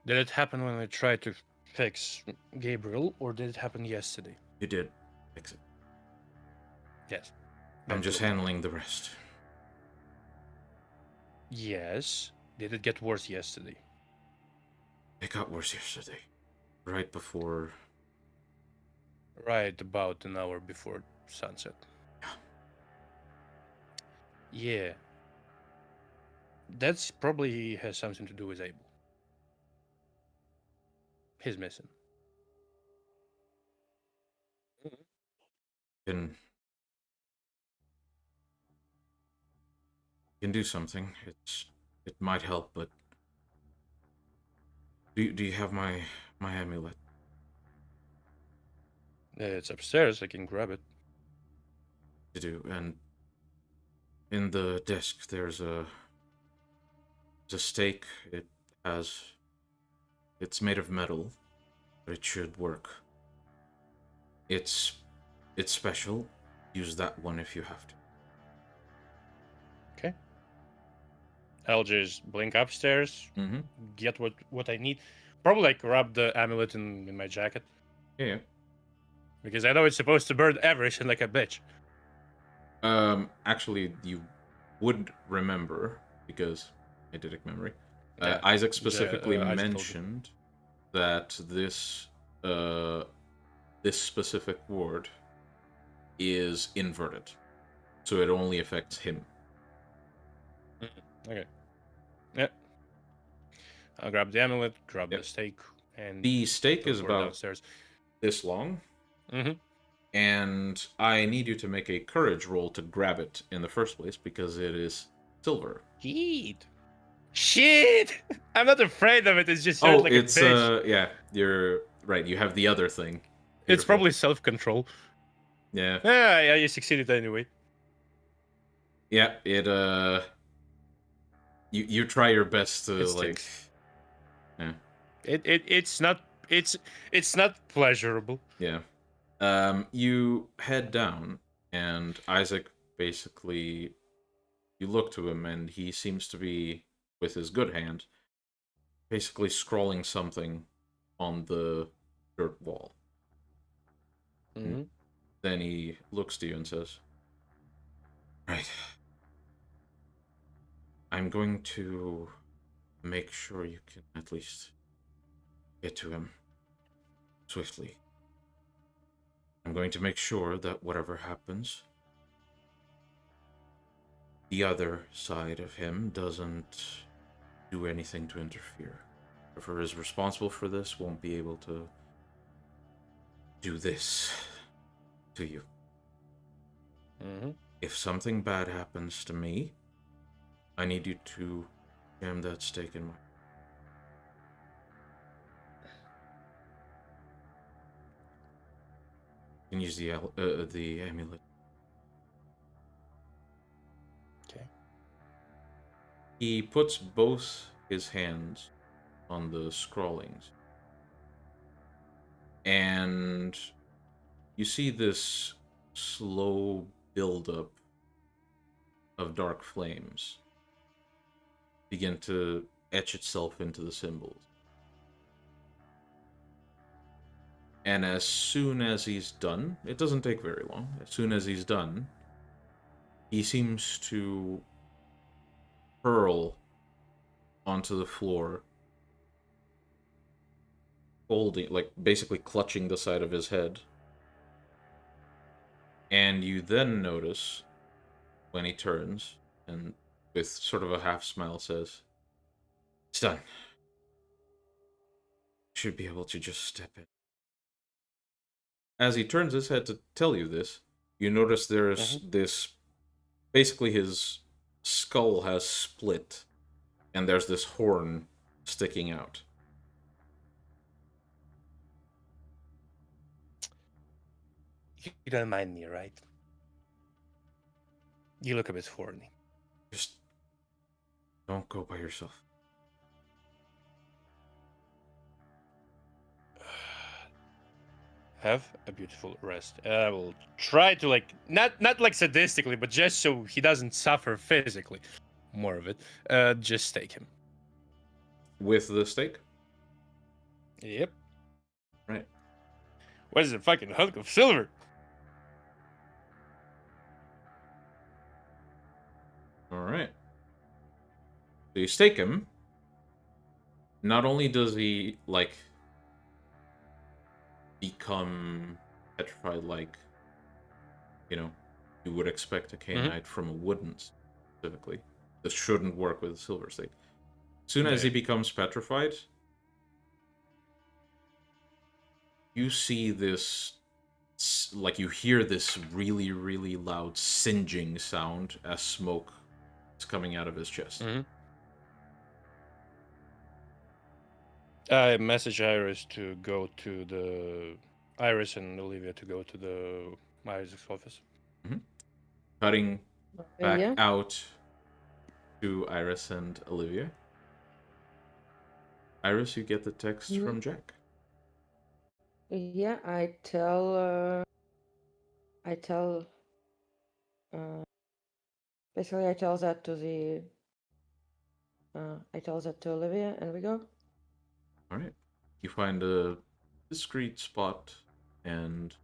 Did it happen when I tried to fix Gabriel, or did it happen yesterday? You did fix it. Yes. I'm just handling the rest. Yes. Did it get worse yesterday? It got worse yesterday. Right before... Right about an hour before sunset. Yeah. That's probably has something to do with Abel. He's missing. Can do something. It might help, but do you have my amulet? It's upstairs. I can grab it. You do, and in the desk there's a stake. It's made of metal, but it should work. It's special. Use that one if you have to. Okay. I'll just blink upstairs, Mm-hmm. get what I need. Probably like grab the amulet in my jacket. Yeah. Because I know it's supposed to burn everything like a bitch. Actually, you would remember, because eidetic memory. Yeah. Isaac specifically Isaac mentioned that this specific ward is inverted, so it only affects him. Okay. Yeah. I'll grab the amulet, grab Yep. the stake, and The stake is teleport about downstairs. this long, Mm-hmm. and I need you to make a courage roll to grab it in the first place because it is silver. Shit! I'm not afraid of it. It's just like it's a bitch. yeah, you're right. You have the other thing. It's Beautiful. probably self-control. Yeah. Yeah, you succeeded anyway. Yeah, it you try your best to It like stinks. yeah. It's not pleasurable. Yeah. You head down and Isaac basically you look to him and he seems to be with his good hand basically scrawling something on the dirt wall. Mm-hmm. Then he looks to you and says, "Right. I'm going to make sure you can at least get to him swiftly. I'm going to make sure that whatever happens, the other side of him doesn't do anything to interfere. Whoever is responsible for this won't be able to do this to you. Mm-hmm. If something bad happens to me, I need you to jam that stake in my..." You can use the amulet. Okay. He puts both his hands on the scrawlings. And you see this slow buildup of dark flames begin to etch itself into the symbols. And as soon as he's done, it doesn't take very long. As soon as he's done, he seems to hurl onto the floor, holding, like, basically clutching the side of his head. And you then notice, when he turns, and with sort of a half smile says, "It's done. Should be able to just step in." As he turns his head to tell you this, you notice there's this, basically his skull has split, and there's this horn sticking out. You don't mind me, right? You look a bit horny. Just don't go by yourself. Have a beautiful rest. I will try to, like, not like sadistically, but just so he doesn't suffer physically. More of it. Just stake him. With the stake? Yep. Right. What is a fucking hunk of silver? Alright. So you stake him. Not only does he, like, become petrified like, you would expect a Cainite from a wooden, specifically. This shouldn't work with a silver stake. As soon as he becomes petrified, you see this, like, you hear this really, really loud singeing sound as smoke is coming out of his chest. I message Iris to go to the... Iris and Olivia to go to the Isaac's office. Cutting back Yeah. out to Iris and Olivia. Iris, you get the text from Jack. Yeah, I tell, basically I tell that to the, I tell that to Olivia, and we go. Alright. You find a discreet spot and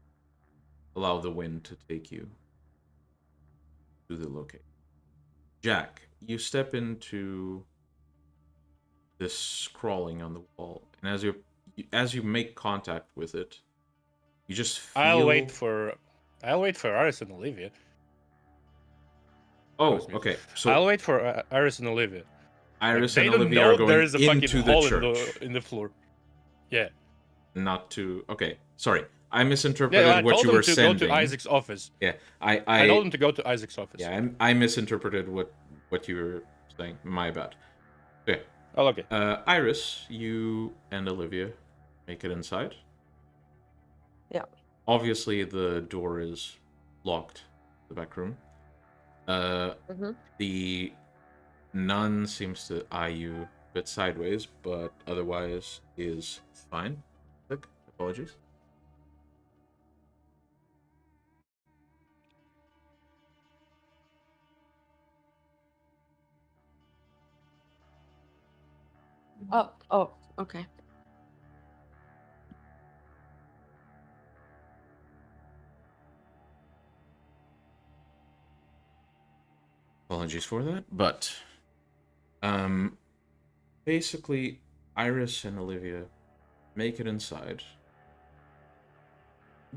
allow the wind to take you to the location. Jack, you step into this scrawling on the wall, and as you make contact with it, you just feel... I'll wait for Iris and Olivia. Oh, okay. So I'll wait for Iris and Olivia. Iris Like, and they don't Olivia know are going there is a fucking into the hole church. in the floor. Yeah. Not to... Okay, sorry. I misinterpreted I what told you them were to sending. go to Isaac's office. Yeah, I told them to go to Isaac's office. Yeah, I misinterpreted what you were saying. My bad. Okay. Oh, okay. Iris, you and Olivia make it inside. Yeah. Obviously, the door is locked. The back room. The nun seems to eye you a bit sideways, but otherwise is fine. Apologies. Oh, okay. Apologies for that, but basically, Iris and Olivia make it inside.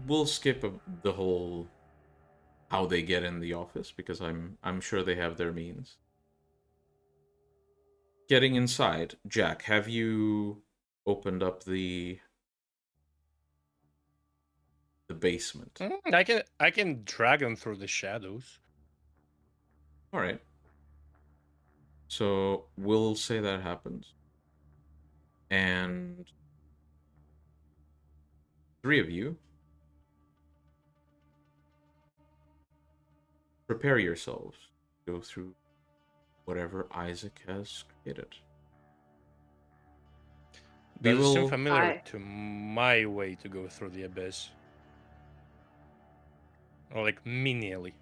We'll skip the whole how they get in the office because I'm sure they have their means. Getting inside, Jack, have you opened up the basement? I can drag them through the shadows. All right. So we'll say that happens. And 3 of you prepare yourselves. Go through whatever Isaac has created. We Does it seem will. familiar to my way to go through the abyss? Or like menially?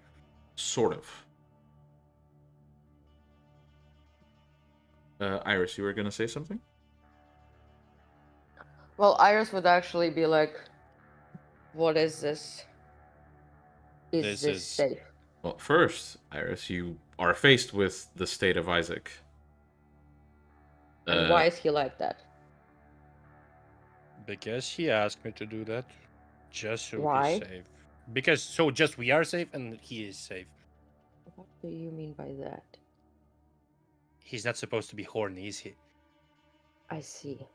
Sort of. Iris, you were gonna say something? Well, Iris would actually be like, what is this? Is this safe? Well, first, Iris, you are faced with the state of Isaac. And why is he like that? Because he asked me to do that. Just so Why? he's safe. Because so just we are safe and he is safe. What do you mean by that? He's not supposed to be horny, is he? I see.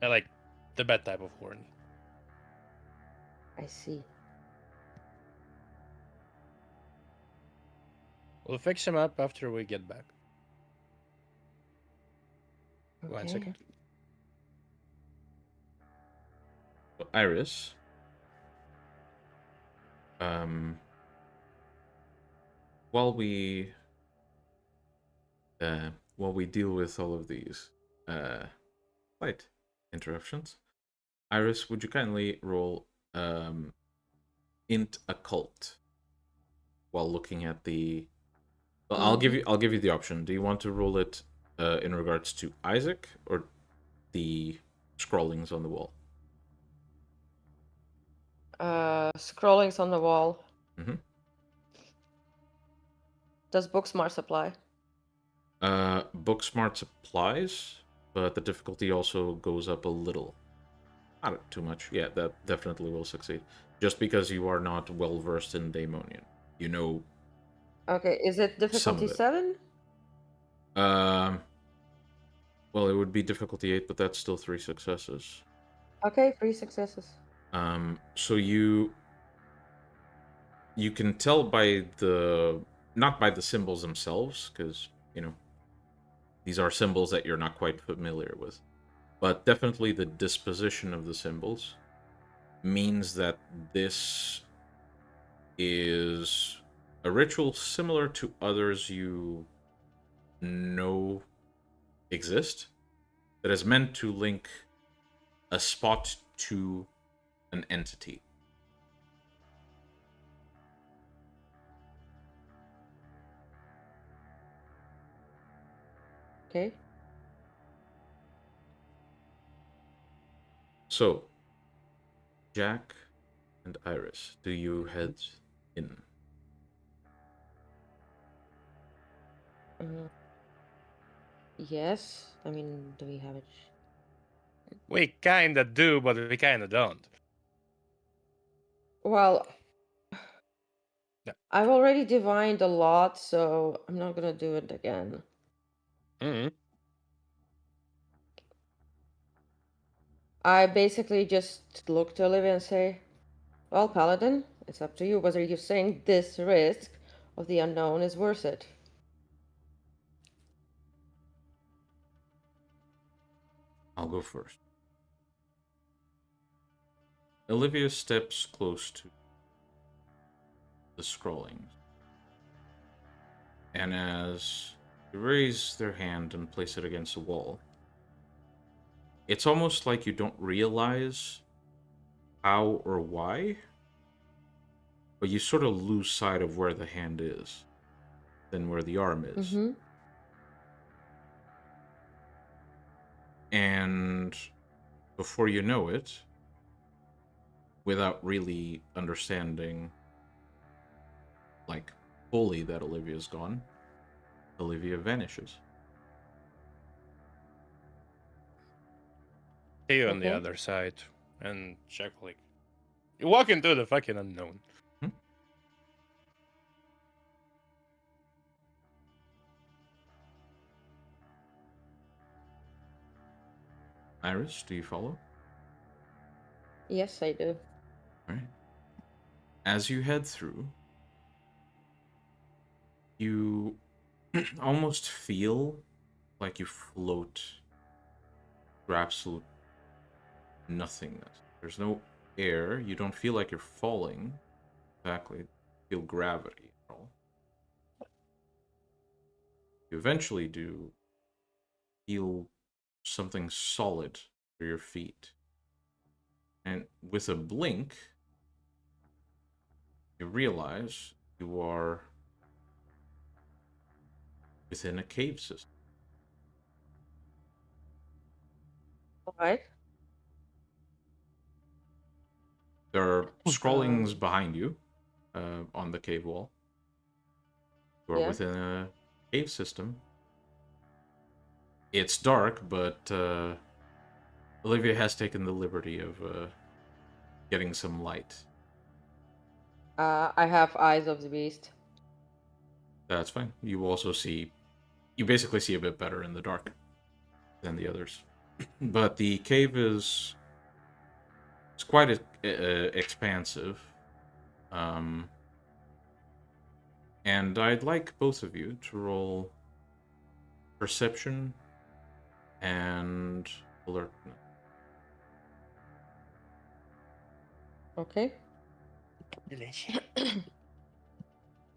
I like the bad type of horny. I see. We'll fix him up after we get back. Okay. 1 second. Iris. While we deal with all of these slight interruptions, Iris, would you kindly roll int occult while looking at the? Well, I'll give you the option. Do you want to roll it in regards to Isaac or the scrollings on the wall? Scrollings on the wall. Mm-hmm. Does Booksmart apply? Booksmart applies, but the difficulty also goes up a little. Not too much. Yeah, that definitely will succeed. Just because you are not well versed in Daemonian. You know. Okay, is it difficulty 7? Well, it would be difficulty 8, but that's still 3 successes. Okay, 3 successes. So you can tell by not by the symbols themselves, because, you know, these are symbols that you're not quite familiar with. But definitely the disposition of the symbols means that this is a ritual similar to others you know exist, that is meant to link a spot to an entity. Okay. So, Jack and Iris, do you head in? Yes. I mean, do we have it? We kinda do, but we kinda don't. Well, Yeah. I've already divined a lot, so I'm not gonna do it again. Mm-hmm. I basically just look to Olivia and say, well, Paladin, it's up to you whether you think this risk of the unknown is worth it. I'll go first. Olivia steps close to the scrollings. And as you raise their hand and place it against the wall, it's almost like you don't realize how or why, but you sort of lose sight of where the hand is than where the arm is. Mm-hmm. And before you know it, without really understanding, like, fully that Olivia's gone, Olivia vanishes. See you on the other side and check, like, you walk into the fucking unknown. Iris, do you follow? Yes, I do. All right. As you head through, you almost feel like you float through absolute nothingness. There's no air. You don't feel like you're falling. Exactly. You feel gravity at all. You eventually do feel something solid for your feet. And with a blink, you realize you are within a cave system. All right. There are scrollings behind you on the cave wall. You are Yeah. within a cave system. It's dark, but Olivia has taken the liberty of getting some light. I have eyes of the beast. That's fine. You also see, you basically see a bit better in the dark than the others. But the cave is it's quite expansive. And I'd like both of you to roll perception and alertness. Okay.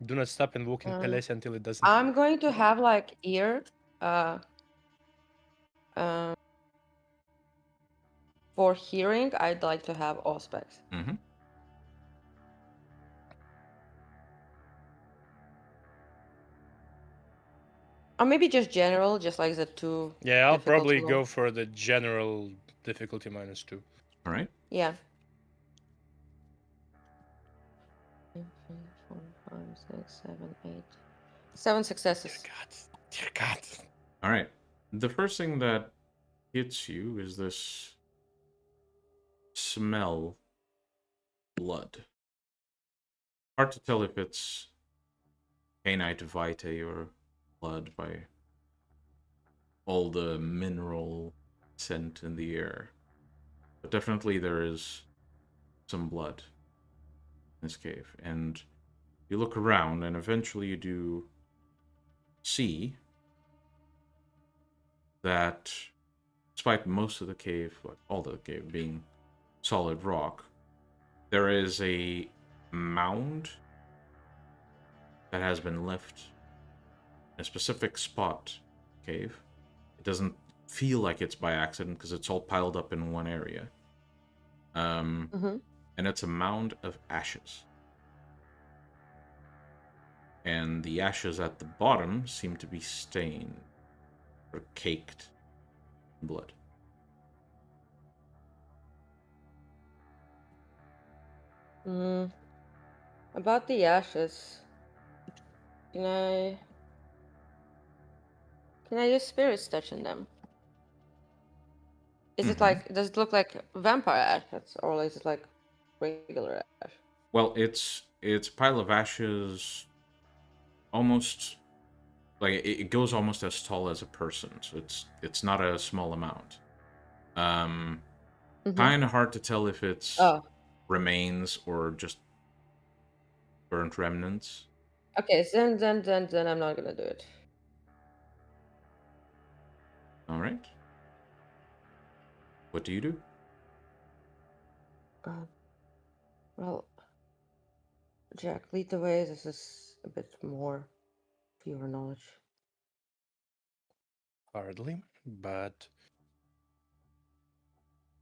Do not stop invoking Uh, Pelesi until it doesn't. I'm going to have like ear. For hearing, I'd like to have Auspex. Mm-hmm. Or maybe just general, just like the two. Yeah, I'll probably difficult go for the general difficulty -2. All right. Yeah. 3, 4, 5, 6, 7, 8. 7 successes. Dear God. Dear God. All right. The first thing that hits you is this smell blood. Hard to tell if it's Cainite vitae or blood by all the mineral scent in the air. But definitely there is some blood in this cave. And you look around, and eventually you do see that despite most of the cave, like all the cave being solid rock, there is a mound that has been left in a specific spot cave. It doesn't feel like it's by accident because it's all piled up in one area. And it's a mound of ashes. And the ashes at the bottom seem to be stained or caked in blood. About the ashes, can I use spirit touch in them? Is it like, does it look like vampire ashes, or is it like regular ash? Well, it's a pile of ashes, almost like it goes almost as tall as a person, so it's not a small amount. Kind of hard to tell if it's remains or just burnt remnants. Okay, then I'm not gonna do it. All right. What do you do? Well, Jack, lead the way. This is a bit more to your knowledge. Hardly, but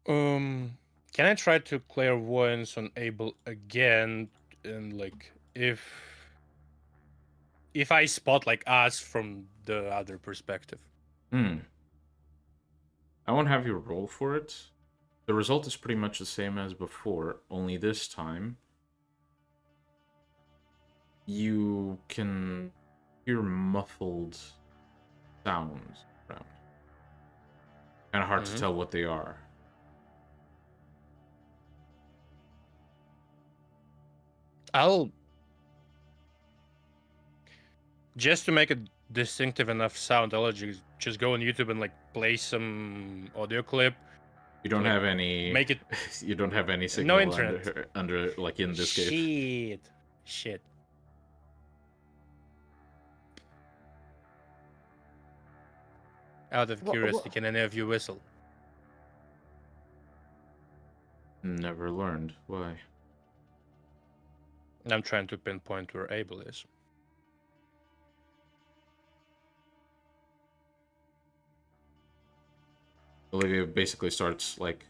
can I try to clairvoyance on Abel again, and like if I spot like us from the other perspective? I won't have you roll for it. The result is pretty much the same as before, only this time you can hear muffled sounds around. Kind of hard to tell what they are. I'll just to make it distinctive enough sound, I'll just go on YouTube and like play some audio clip. You don't like, have any. make it. You don't have any signal No internet. under like in this cave. Shit. Out of curiosity, can any of you whistle? Never learned. Why? I'm trying to pinpoint where Abel is. Olivia basically starts like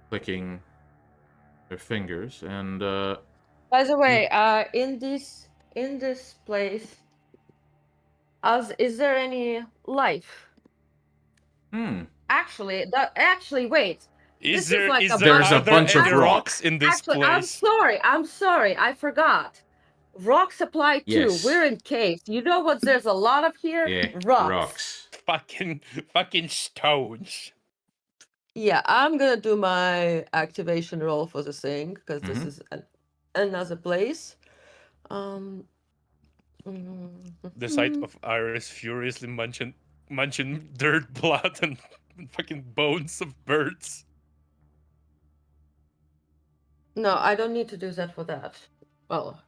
clicking her fingers, and By the way, in this place, is there any life? Actually, wait. Is This is like a There's a are there bunch of any rocks. in this Actually, I'm place? sorry. I'm sorry. I forgot. Rocks apply too. Yes. We're in caves. You know what? There's a lot of here. Yeah, Rocks. Fucking stones. Yeah, I'm gonna do my activation roll for the thing because this Mhm. is another place. The sight of Iris furiously munching dirt, blood, and fucking bones of birds. No, I don't need to do that for that. Well,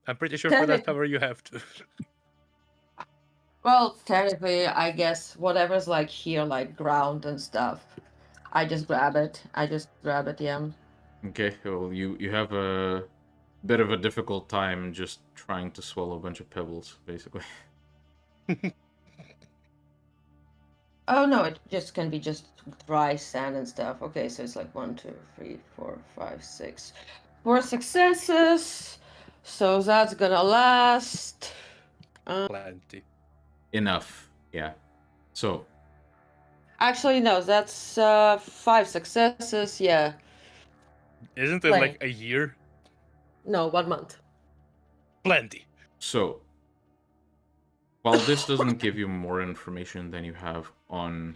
I'm pretty sure for that Technic- power you have to. well, technically, I guess whatever's like here, like ground and stuff, I just grab it. Yeah. Okay. Well, you have a bit of a difficult time just trying to swallow a bunch of pebbles, basically. Oh no, it just can be just dry sand and stuff. Okay, so it's like 1, 2, 3, 4, 5, 6. 4 successes. So that's gonna last. Plenty. Enough. Yeah. So Actually, no, that's 5 successes. Yeah. Isn't it like a year? No, 1 month. Plenty. So, while this doesn't give you more information than you have on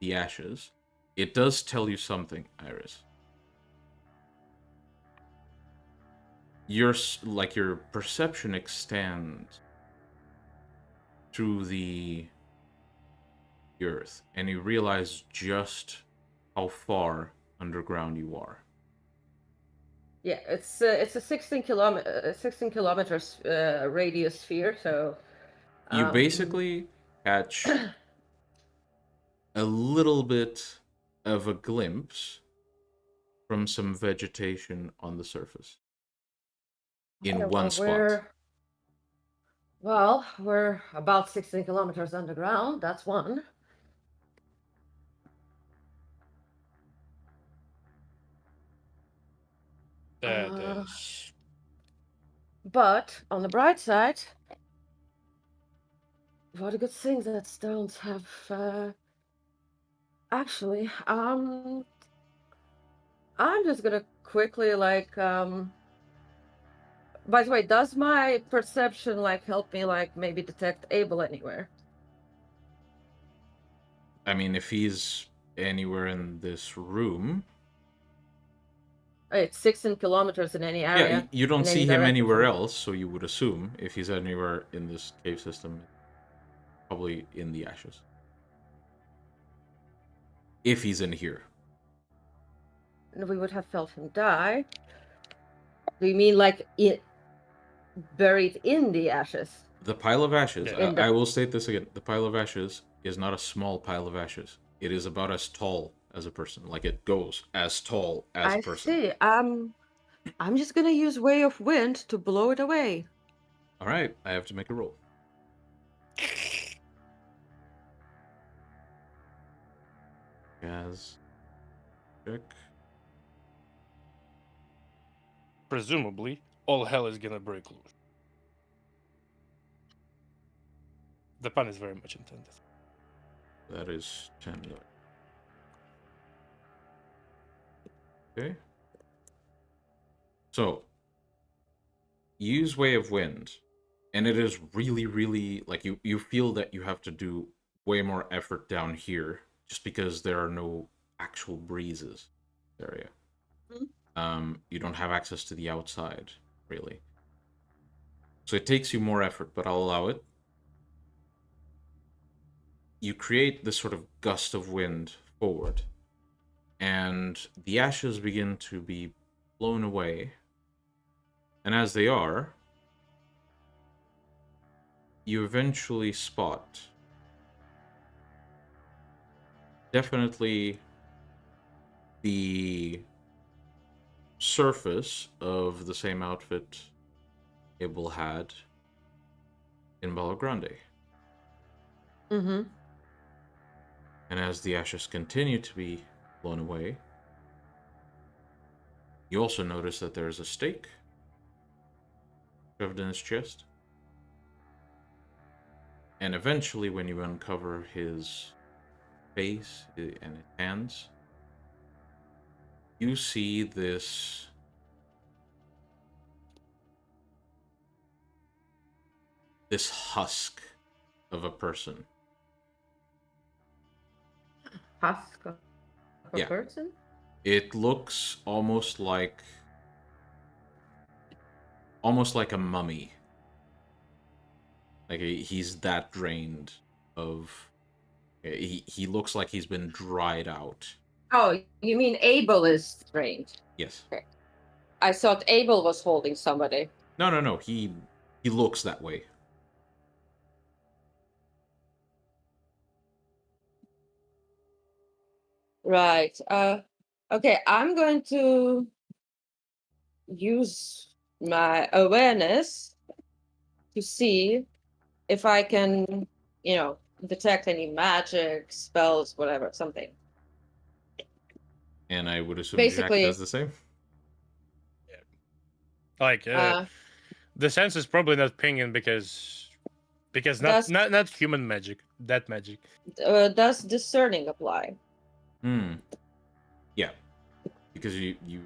the ashes, it does tell you something, Iris. Your perception extends through the earth, and you realize just how far underground you are. Yeah, it's a 16 kilometers radius sphere. So You basically catch a little bit of a glimpse from some vegetation on the surface in one spot. We're about 16 kilometers underground. That's one. That is. But on the bright side, what a good thing that stones have. Actually, I'm just gonna quickly By the way, does my perception help me maybe detect Abel anywhere? I mean, if he's anywhere in this room, It's 16 kilometers in any area. yeah, you don't in see any him direction. anywhere else, so you would assume if he's anywhere in this cave system, probably in the ashes. If he's in here. We would have felt him die. Do you mean buried in the ashes? The pile of ashes, Yeah. I will state this again, the pile of ashes is not a small pile of ashes. It is about as tall as a person. Like, it goes as tall as a person. I see. I'm just gonna use Way of Wind to blow it away. Alright, I have to make a roll. Gas. Check. Presumably, all hell is gonna break loose. The pun is very much intended. That is 10. Okay. So, use Way of Wind, and it is really, really, like, you feel that you have to do way more effort down here, just because there are no actual breezes in this area. You don't have access to the outside, really. So it takes you more effort, but I'll allow it. You create this sort of gust of wind forward, and the ashes begin to be blown away. And as they are, you eventually spot definitely the surface of the same outfit Abel had in Bala Grande. Mm-hmm. And as the ashes continue to be blown away, you also notice that there is a stake shoved in his chest. And eventually, when you uncover his face and his hands, you see this husk of a person. Husk of a Yeah. person? It looks almost like a mummy. Like he's that drained of. He looks like he's been dried out. Oh, you mean Abel is strange? Yes. Okay. I thought Abel was holding somebody. No. He looks that way. Right. Okay, I'm going to use my awareness to see if I can, detect any magic, spells, whatever, something. And I would assume Jack Basically, does the same. Like, the sense is probably not pinging because Does- not human magic, that magic. does discerning apply? Yeah. Because you're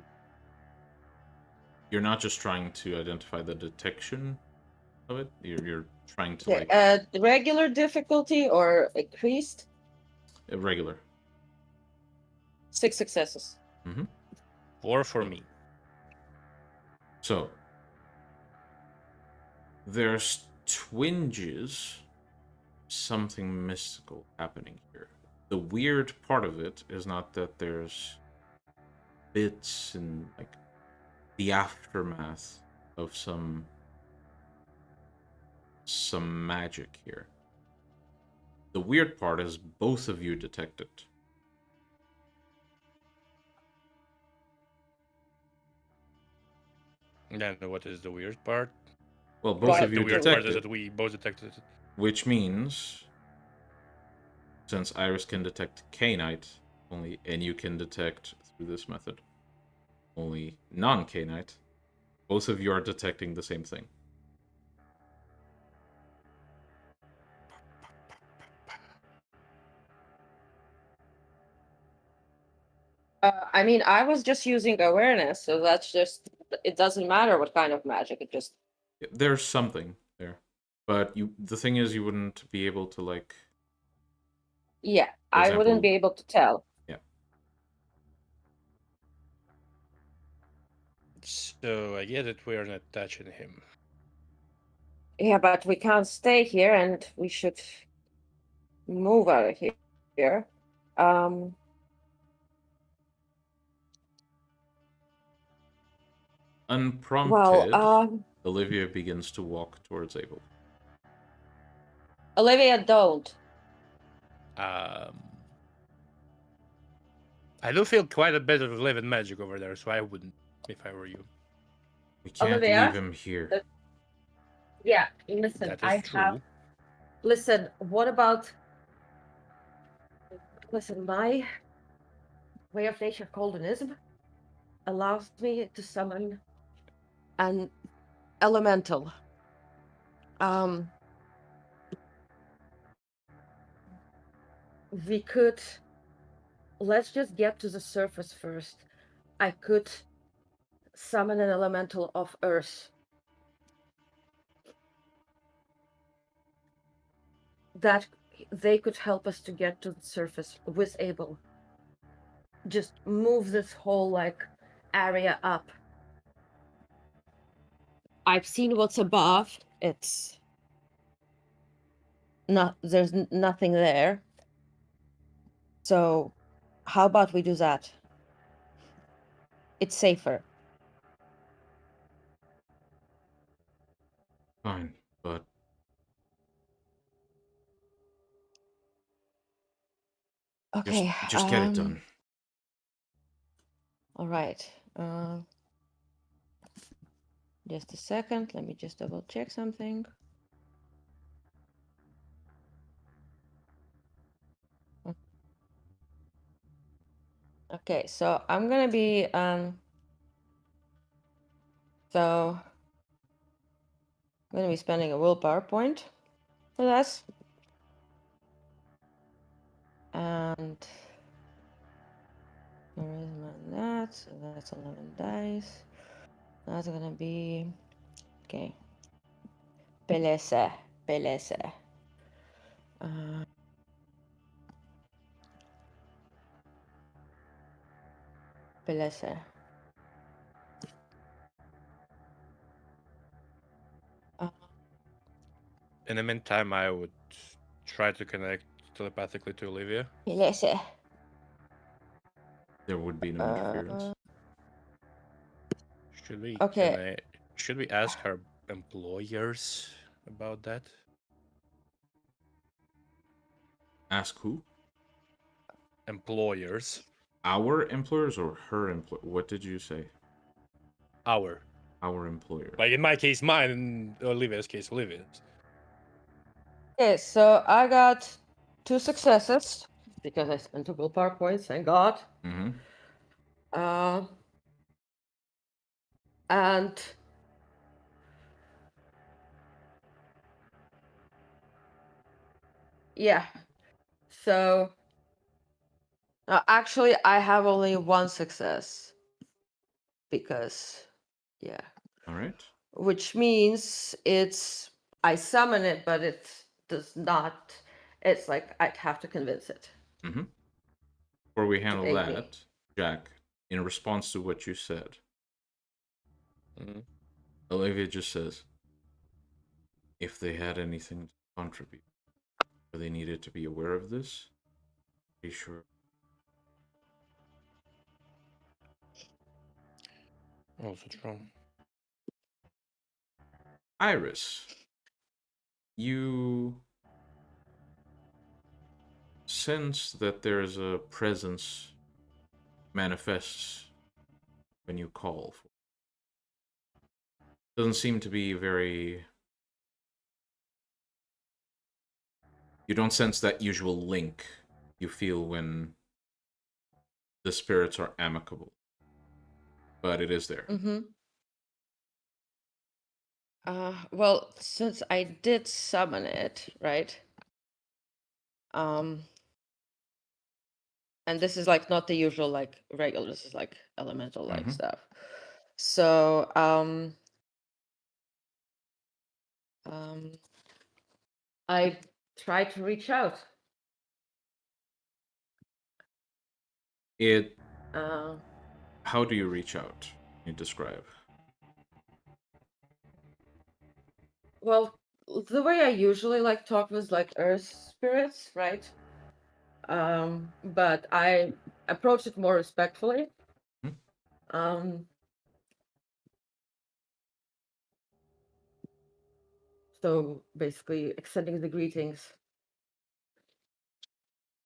not just trying to identify the detection of it. You're trying to Okay, regular difficulty or increased? regular. 6 successes. Mm-hmm. 4 for me. So there's twinges, something mystical happening here. The weird part of it is not that there's bits and like the aftermath of some magic here. The weird part is both of you detect it. Then what is the weird part? Well, both of The you weird part detect is it, that we both detected it. which means since Iris can detect Cainite only, and you can detect through this method only non-Cainite, both of you are detecting the same thing. I mean, I was just using awareness, so that's just, it doesn't matter what kind of magic, it just. There's something there, but the thing is, you wouldn't be able to like. Yeah, For I example, wouldn't be able to tell. Yeah. So I get it, we're not touching him. Yeah, but we can't stay here and we should move out of here. Unprompted, Well, Olivia begins to walk towards Abel. Olivia, don't. I do feel quite a bit of living magic over there, so I wouldn't if I were you. We can't Olivia? leave him here. Yeah, listen, That is I true. have. Listen, what about. Listen, my way of nature Coldonism allows me to summon an elemental. We could. Let's just get to the surface first. I could summon an elemental of earth. That they could help us to get to the surface with Abel. Just move this whole like area up. I've seen what's above. It's not, there's nothing there. So how about we do that? It's safer. Fine, but Okay. Just get it done. All right. Just a second. Let me just double check something. Okay, so I'm gonna be so I'm gonna be spending a willpower point for this. And where is my that? So that's 11 dice. That's gonna be okay. Pelese. Pelese. In the meantime, I would try to connect telepathically to Olivia. Pelese. There would be no interference. Okay. Should we ask our employers about that? Ask who? Employers. Our employers or her employer? What did you say? Our employer. Like in my case, mine, and Olivia's case, Olivia's. Okay, so I got 2 successes because I spent 2 willpower points, thank God. Mm-hmm. And yeah, so actually I have only 1 success because yeah. All right. Which means I summon it, but it does not. It's like I'd have to convince it. Mm-hmm. Before we handle aid that, me. Jack, in response to what you said, Mm-hmm. Olivia just says, if they had anything to contribute, or they needed to be aware of this, be sure. Also true. Iris, you sense that there's a presence manifests when you call for. Doesn't seem to be very. You don't sense that usual link you feel when the spirits are amicable, but it is there. Mm-hmm. Well, since I did summon it, right? And this is like not the usual like regular. This is like elemental like stuff. So I try to reach out. How do you reach out? Can you describe? Well, the way I usually like talk with like earth spirits, right? But I approach it more respectfully. So basically extending the greetings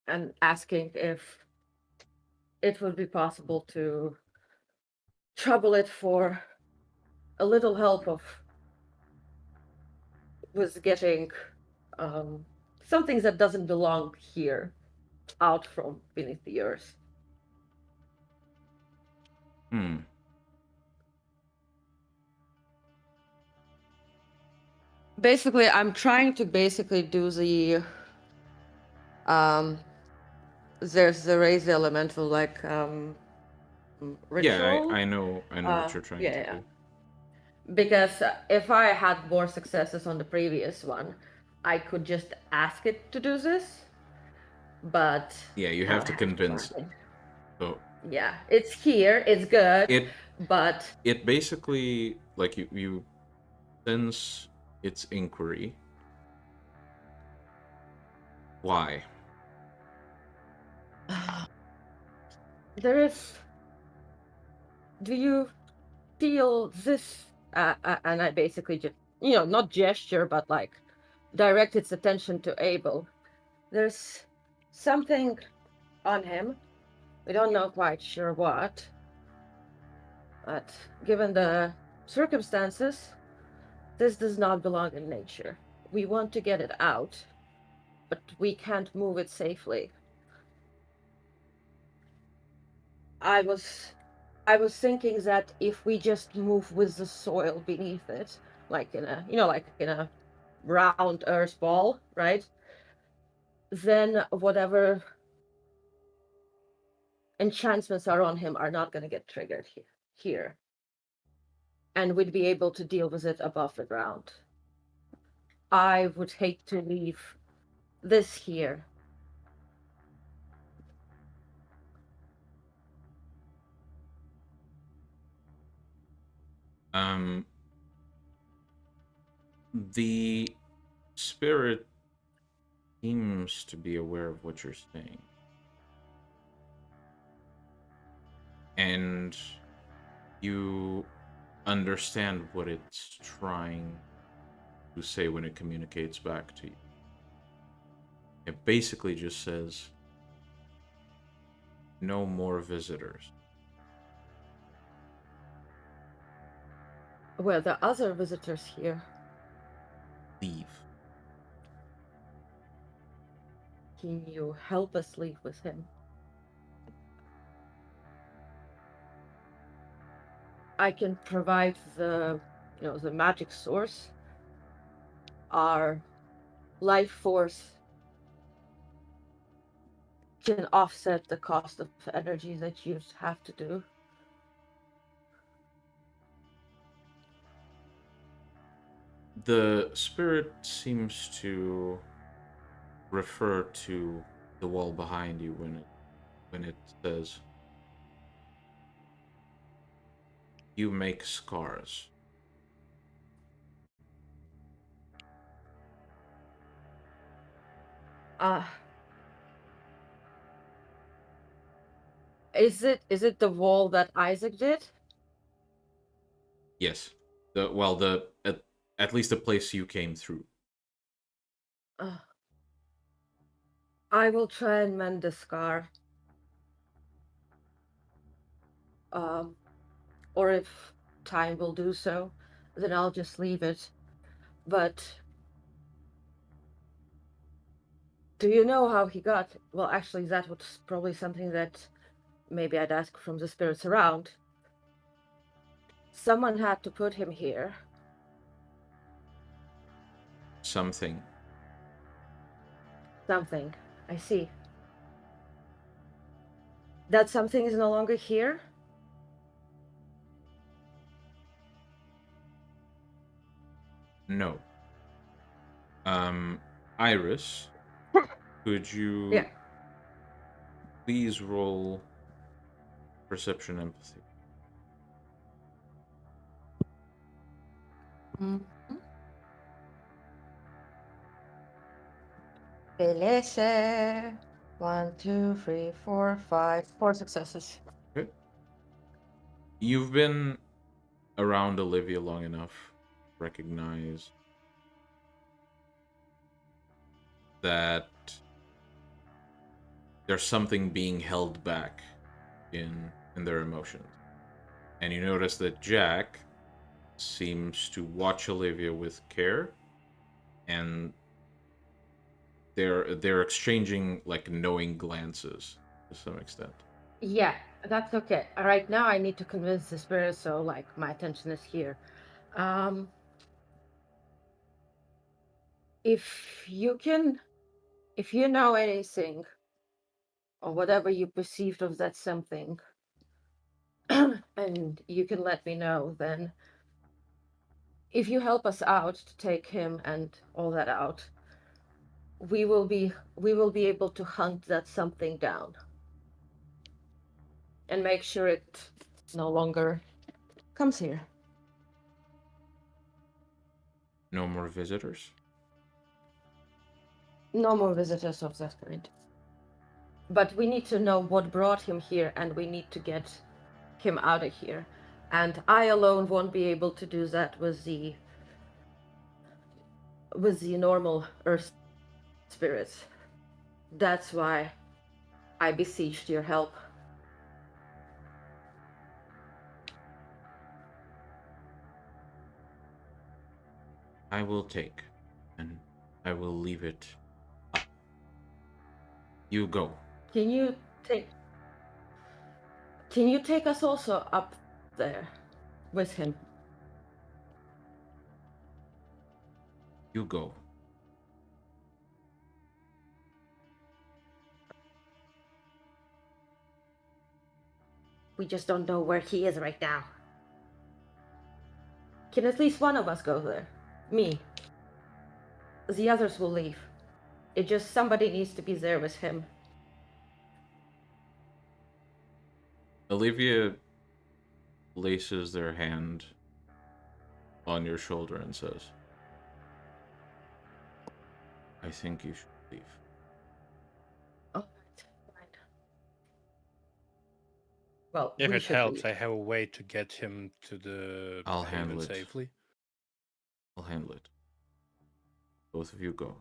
and asking if it would be possible to trouble it for a little help with getting some things that doesn't belong here out from beneath the earth. Basically, I'm trying to do the there's the raise elemental like ritual. Yeah, I know what you're trying to do. Because if I had more successes on the previous one, I could just ask it to do this. But yeah, you have to convince it. So yeah, it's here, it's good. But it basically like you sense its inquiry. Why? There is. Do you feel this? And I basically just, not gesture, but like direct its attention to Abel. There's something on him. We don't know quite sure what. But given the circumstances, this does not belong in nature. We want to get it out, but we can't move it safely. I was thinking that if we just move with the soil beneath it, like in a, like in a round earth ball, right? Then whatever enchantments are on him are not going to get triggered here. And we'd be able to deal with it above the ground. I would hate to leave this here. The spirit seems to be aware of what you're saying. And you understand what it's trying to say when it communicates back to you. It basically just says, no more visitors. Well, the other visitors here. Leave. Can you help us leave with him? I can provide the magic source. Our life force can offset the cost of energy that you have to do. The spirit seems to refer to the wall behind you when it says, you make scars. Is it the wall that Isaac did? Yes. At least the place you came through. I will try and mend the scar. Or if time will do so, then I'll just leave it. But do you know how he got? Well, actually, that was probably something that maybe I'd ask from the spirits around. Someone had to put him here. Something. Something. I see. That something is no longer here? No. Iris, could you please roll perception empathy? Beleze. 1, 2, 3, 4, 5. 4 successes. Okay. You've been around Olivia long enough to recognize that there's something being held back in their emotions. And you notice that Jack seems to watch Olivia with care, and they're exchanging like knowing glances to some extent. Yeah, that's okay. Right now I need to convince the spirit, so like my attention is here. If you know anything or whatever you perceived of that something, and you can let me know, then if you help us out to take him and all that out, we will be able to hunt that something down and make sure it no longer comes here. No more visitors? No more visitors of that kind. But we need to know what brought him here, and we need to get him out of here. And I alone won't be able to do that with the normal earth spirits. That's why I beseech your help. I will take, and I will leave it up. You go. Can you take? Can you take us also up there with him? You go. We just don't know where he is right now. Can at least one of us go there? Me. The others will leave. It just somebody needs to be there with him. Olivia places their hand on your shoulder and says, I think you should leave. Oh, right. Well, If we it should helps, leave. I have a way to get him to the I'll haven handle it. safely. I'll handle it. Both of you go.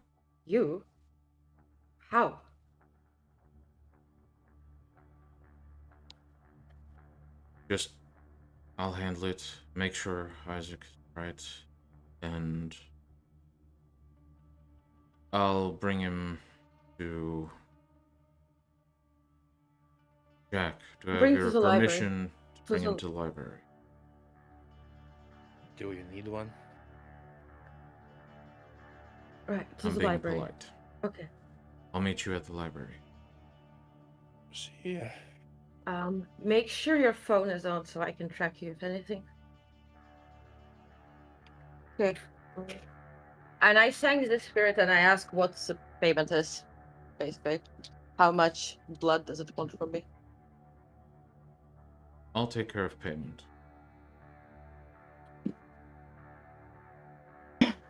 You? How? Just, I'll handle it. Make sure Isaac's right. And I'll bring him to Jack. Do I have Bring to your the library. permission to bring him to the library? Do you need one? Right, to I'm the being library. polite. Okay. I'll meet you at the library. See ya. Make sure your phone is on so I can track you if anything. Okay. And I thank the spirit and I ask what the payment is, basically. How much blood does it want from me? I'll take care of payment.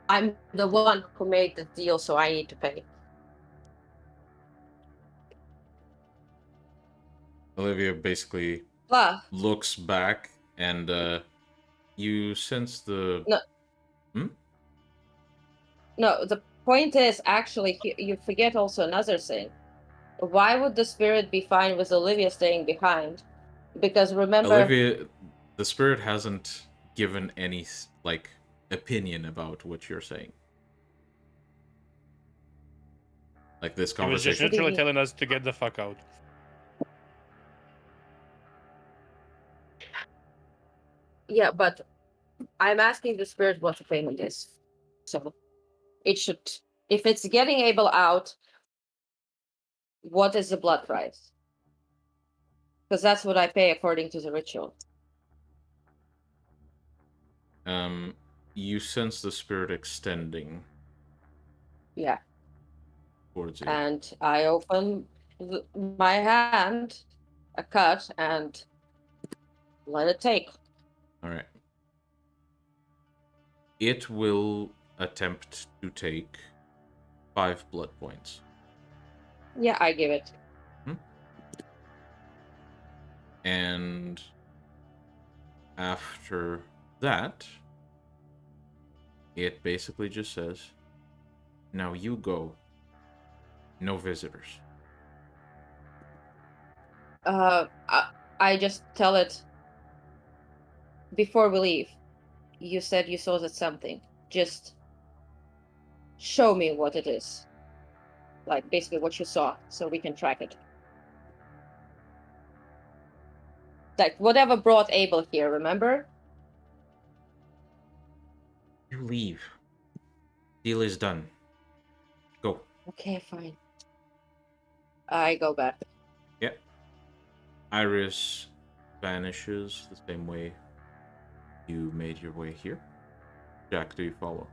I'm the one who made the deal, so I need to pay. Olivia basically Plus, looks back and you sense the... No. Hmm? no, the point is actually, you forget also another thing. Why would the spirit be fine with Olivia staying behind? Because remember, Olivia, the spirit hasn't given any, like, opinion about what you're saying. Like, this He was just conversation... literally telling us to get the fuck out. yeah, but I'm asking the spirit what the payment is. So it should, if it's getting Abel out, what is the blood price? Because that's what I pay according to the ritual. You sense the spirit extending Yeah. towards you. And I open my hand, a cut, and let it take. Alright. It will attempt to take 5 blood points. Yeah, I give it. And after that, it basically just says, now you go. No visitors. I just tell it before we leave. You said you saw that something. Just show me what it is. Like basically what you saw, so we can track it. Like whatever brought Abel here, remember? You leave. Deal is done. Go. Okay, fine. I go back. Yeah. Iris vanishes the same way you made your way here. Jack, do you follow?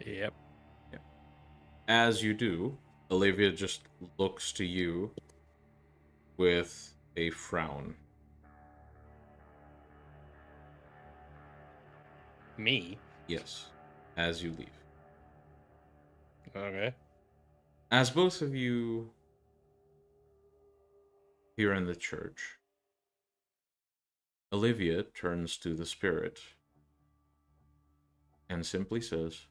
Yep. Yeah. As you do, Olivia just looks to you with a frown. Me? Yes, as you leave. Okay. As both of you here in the church, Olivia turns to the spirit and simply says,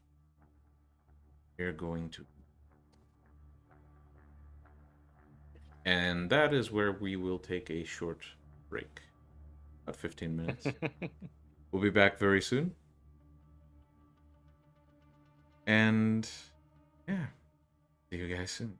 "You're going to." And that is where we will take a short break. About 15 minutes. We'll be back very soon. And yeah, see you guys soon.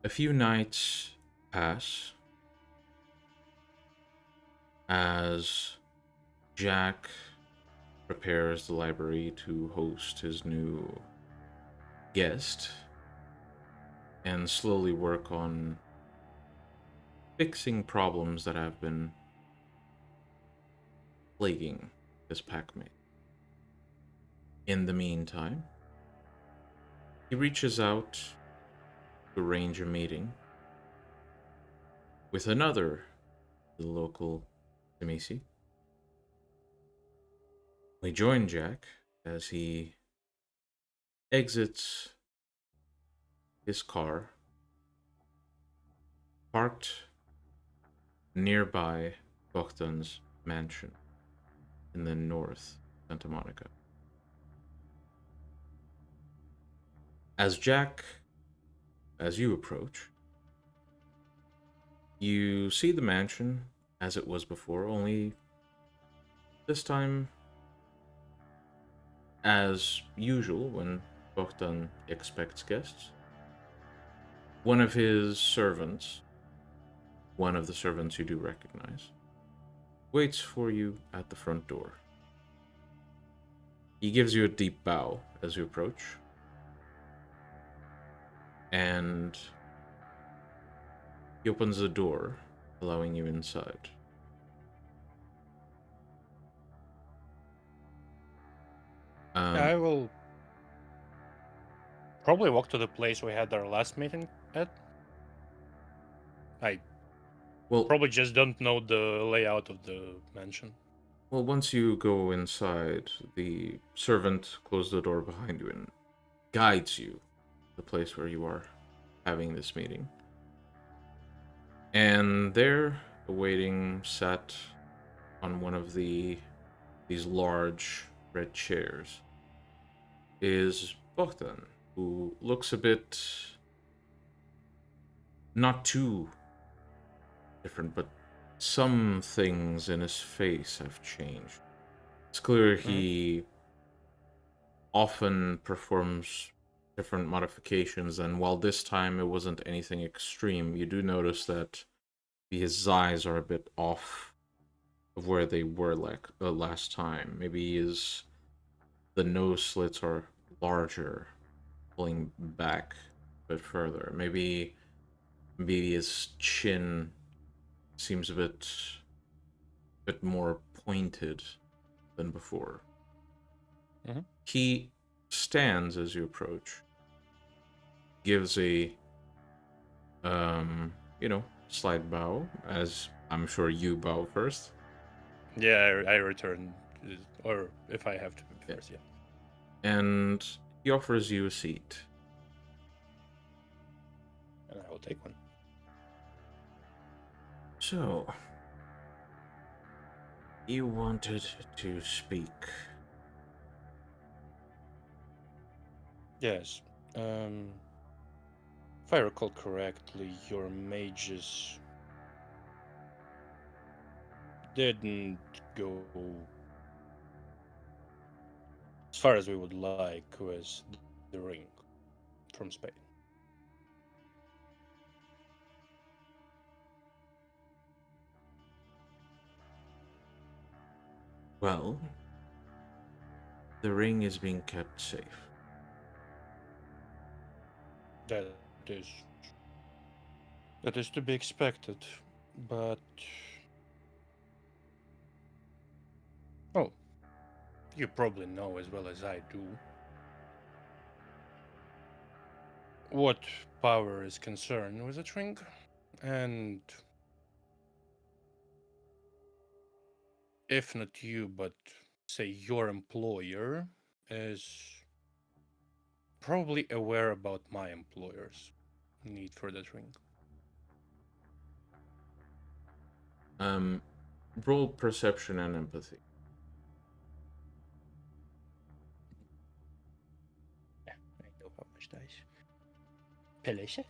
A few nights pass as Jack prepares the library to host his new guest and slowly work on fixing problems that have been plaguing his packmate. In the meantime, he reaches out to arrange a meeting with another local Timisi. We join Jack as he exits his car, parked nearby Bogdan's mansion in the north Santa Monica. As you approach, you see the mansion as it was before, only this time, as usual, when Bogdan expects guests, one of his servants, one of the servants you do recognize, waits for you at the front door. He gives you a deep bow as you approach, and he opens the door, allowing you inside. I will probably walk to the place we had our last meeting at. I probably just don't know the layout of the mansion. Well, once you go inside, the servant closes the door behind you and guides you to the place where you are having this meeting. And there, awaiting, sat on one of these large red chairs, is Bogdan, who looks a bit not too different, but some things in his face have changed. It's clear he often performs different modifications, and while this time it wasn't anything extreme, you do notice that his eyes are a bit off of where they were like last time. Maybe the nose slits are larger, pulling back a bit further. Maybe his chin seems a bit more pointed than before. He stands as you approach, gives a slight bow, as I'm sure you bow first. Yeah, I return, or if I have to first, yeah. And he offers you a seat. And I will take one. So, you wanted to speak. Yes. If I recall correctly, your mages didn't go as far as we would like with the ring from Spain. Well, the ring is being kept safe. That is to be expected, but you probably know as well as I do what power is concerned with that ring, and if not you, but say your employer is probably aware about my employer's need for that ring. Roll perception and empathy. Yeah, I know how much dice. Pelesje?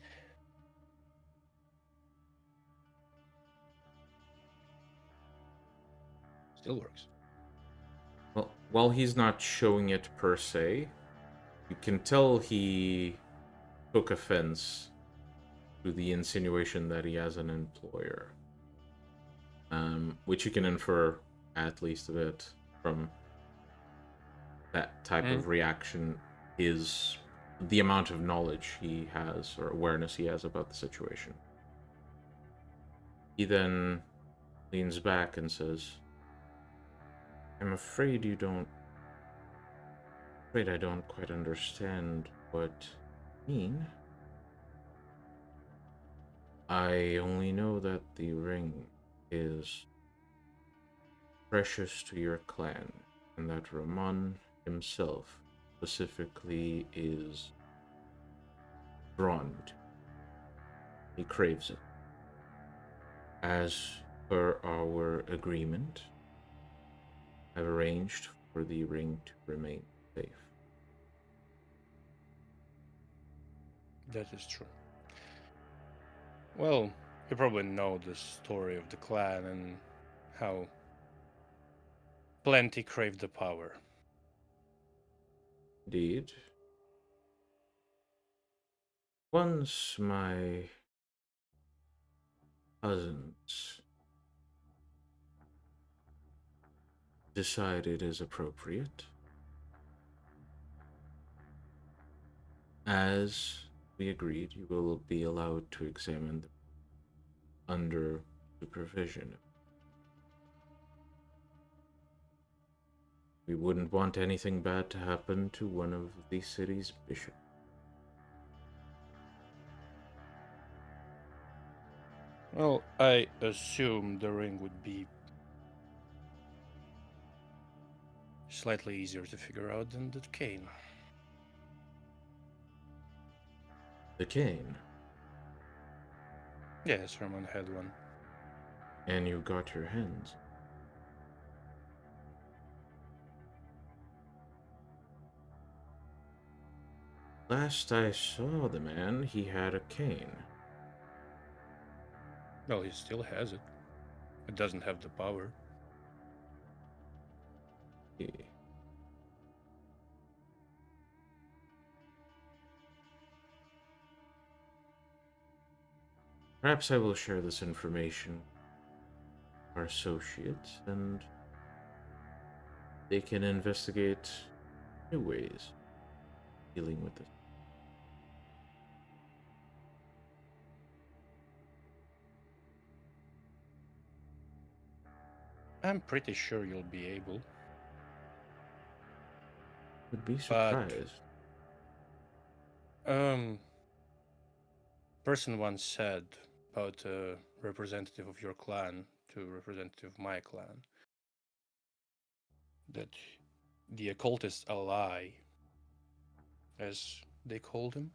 Still works. Well, while he's not showing it per se, you can tell he took offense to the insinuation that he has an employer, which you can infer at least a bit from that type of reaction is the amount of knowledge he has or awareness he has about the situation. He then leans back and says, I'm afraid I don't quite understand what you mean. I only know that the ring is precious to your clan, and that Ramon himself specifically is drawn to. He craves it. As per our agreement, I've arranged for the ring to remain safe. That is true. Well, you probably know the story of the clan and how plenty crave the power. Indeed. Once my cousins decide it is appropriate, as we agreed, you will be allowed to examine them under supervision. We wouldn't want anything bad to happen to one of the city's bishops. Well, I assume the ring would be slightly easier to figure out than the cane. The cane. Yes, Herman had one. And you got your hands. Last I saw the man, he had a cane. Well, he still has it. It doesn't have the power. Perhaps I will share this information with our associates, and they can investigate new ways of dealing with this. I'm pretty sure you'll be able. Would be surprised. Person once said about a representative of your clan to a representative of my clan that the occultist ally, as they called him,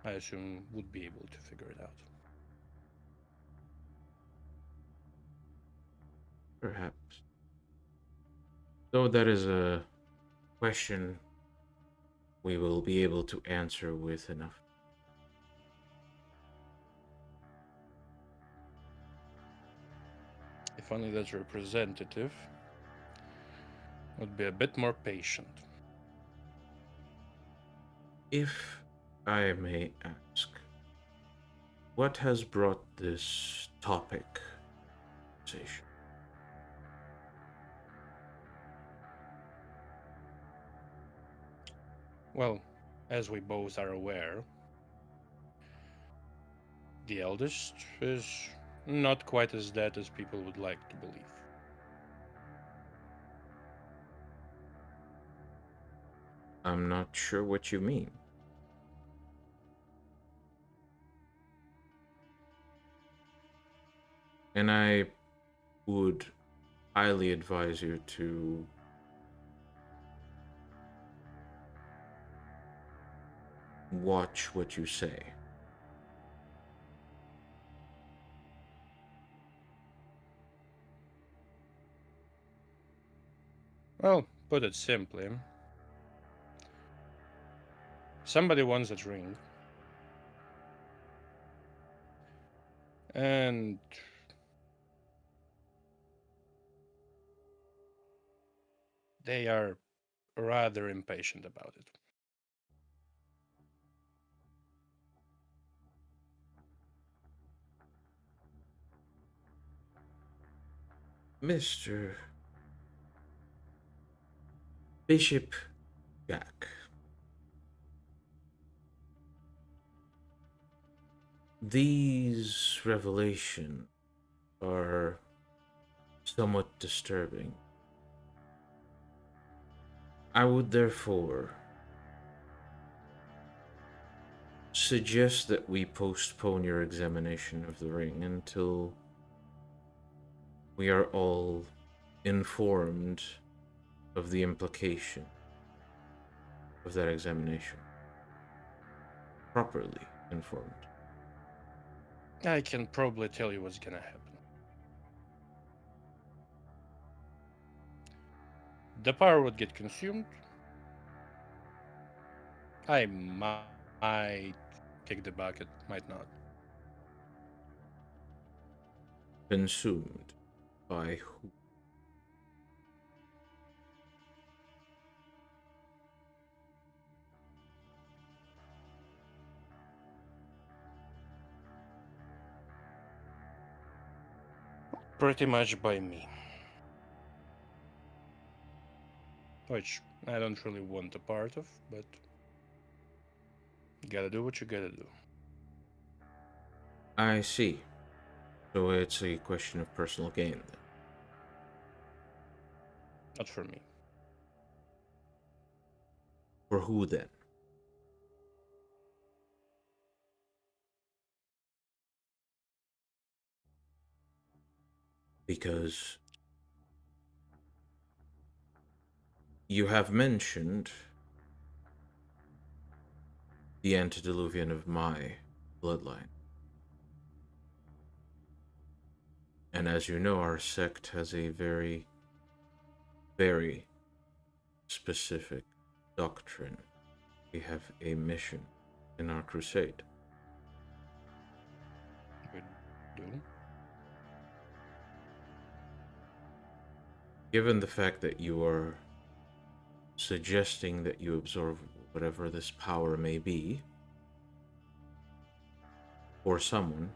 I assume would be able to figure it out. Perhaps. Though that is a question we will be able to answer with enough. If only that representative would be a bit more patient. If I may ask, what has brought this topic conversation? Well, as we both are aware, the eldest is not quite as dead as people would like to believe. I'm not sure what you mean. And I would highly advise you to watch what you say. Well, put it simply, somebody wants that ring, and they are rather impatient about it. Mr. Bishop Jack. These revelations are somewhat disturbing. I would therefore suggest that we postpone your examination of the ring until we are all informed of the implication of that examination. Properly informed. I can probably tell you what's gonna happen. The power would get consumed. I might kick the bucket, might not. Consumed by who? Pretty much by me. Which I don't really want a part of, but you gotta do what you gotta do. I see. So it's a question of personal gain then. Not for me. For who then? Because you have mentioned the antediluvian of my bloodline. And as you know, our sect has a very, very specific doctrine. We have a mission in our crusade. We do. Given the fact that you are suggesting that you absorb whatever this power may be, for someone,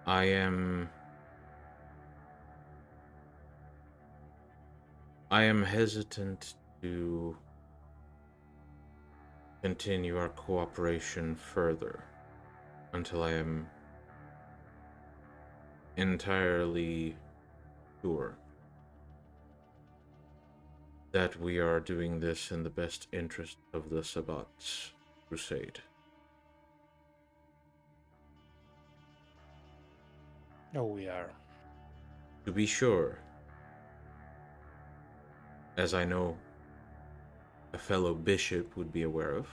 I am hesitant to continue our cooperation further until I am entirely sure that we are doing this in the best interest of the Sabbat's crusade. Oh, we are. To be sure, as I know a fellow bishop would be aware of,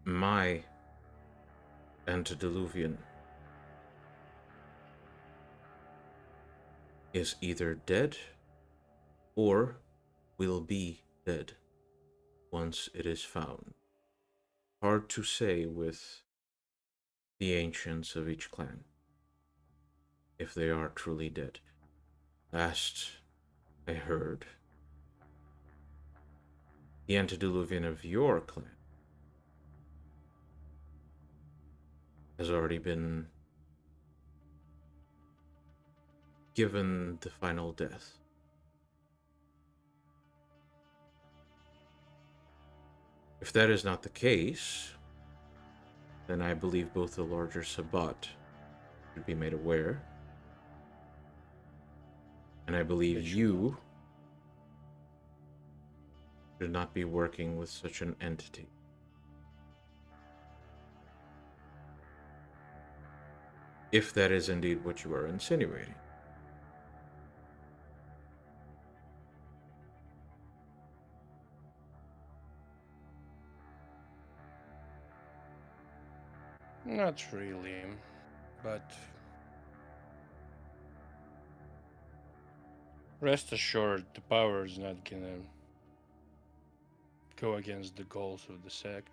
my antediluvian is either dead or will be dead once it is found. Hard to say with the ancients of each clan if they are truly dead. Last I heard, the antediluvian of your clan has already been given the final death. If that is not the case, then I believe both the larger Sabbat should be made aware, and I believe you should not be working with such an entity. If that is indeed what you are insinuating. Not really, but rest assured, the power is not gonna go against the goals of the sect.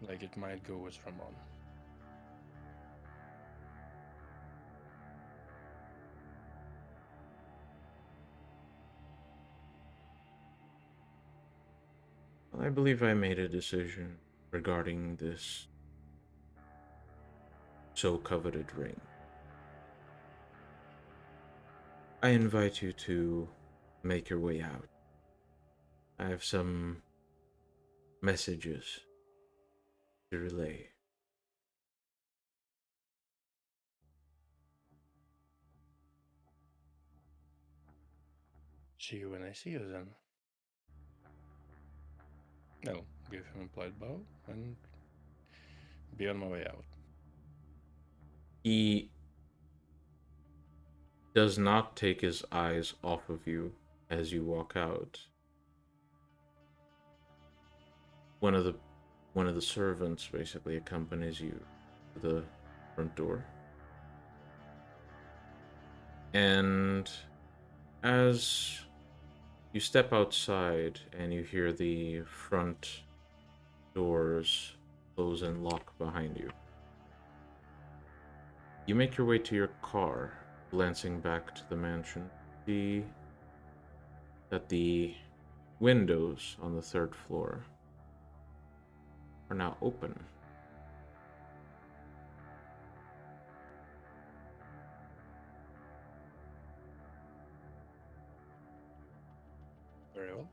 Like it might go with Ramon. I believe I made a decision regarding this so coveted ring. I invite you to make your way out. I have some messages to relay. See you when I see you then. I'll give him a polite bow and be on my way out. He does not take his eyes off of you as you walk out. One of the servants basically accompanies you to the front door. And as you step outside and you hear the front doors close and lock behind you, you make your way to your car, glancing back to the mansion. See that the windows on the third floor are now open. Very well.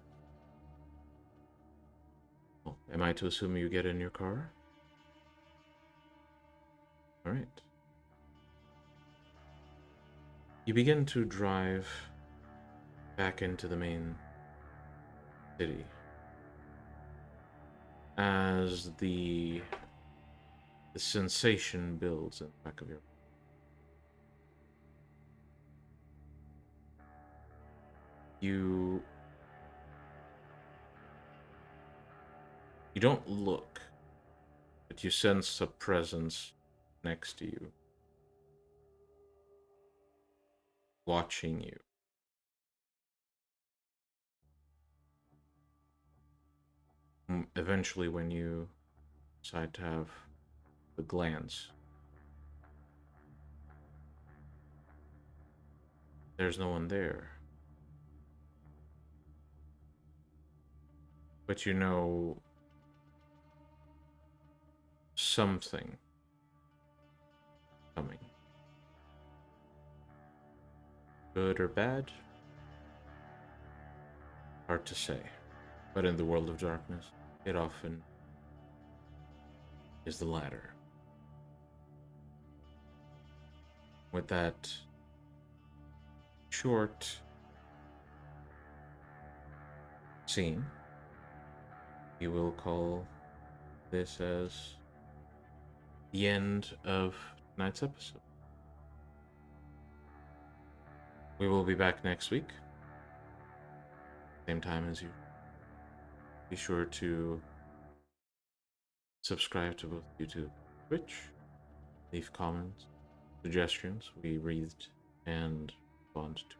Oh, am I to assume you get in your car? All right. You begin to drive back into the main city as the sensation builds in the back of your. You don't look, but you sense a presence next to you, watching you. Eventually, when you decide to have the glance, there's no one there. But you know something coming. Good or bad? Hard to say. But in the world of darkness, it often is the latter. With that short scene, you will call this as the end of tonight's episode. We will be back next week, same time as you. Be sure to subscribe to both YouTube and Twitch. Leave comments, suggestions. We read and respond to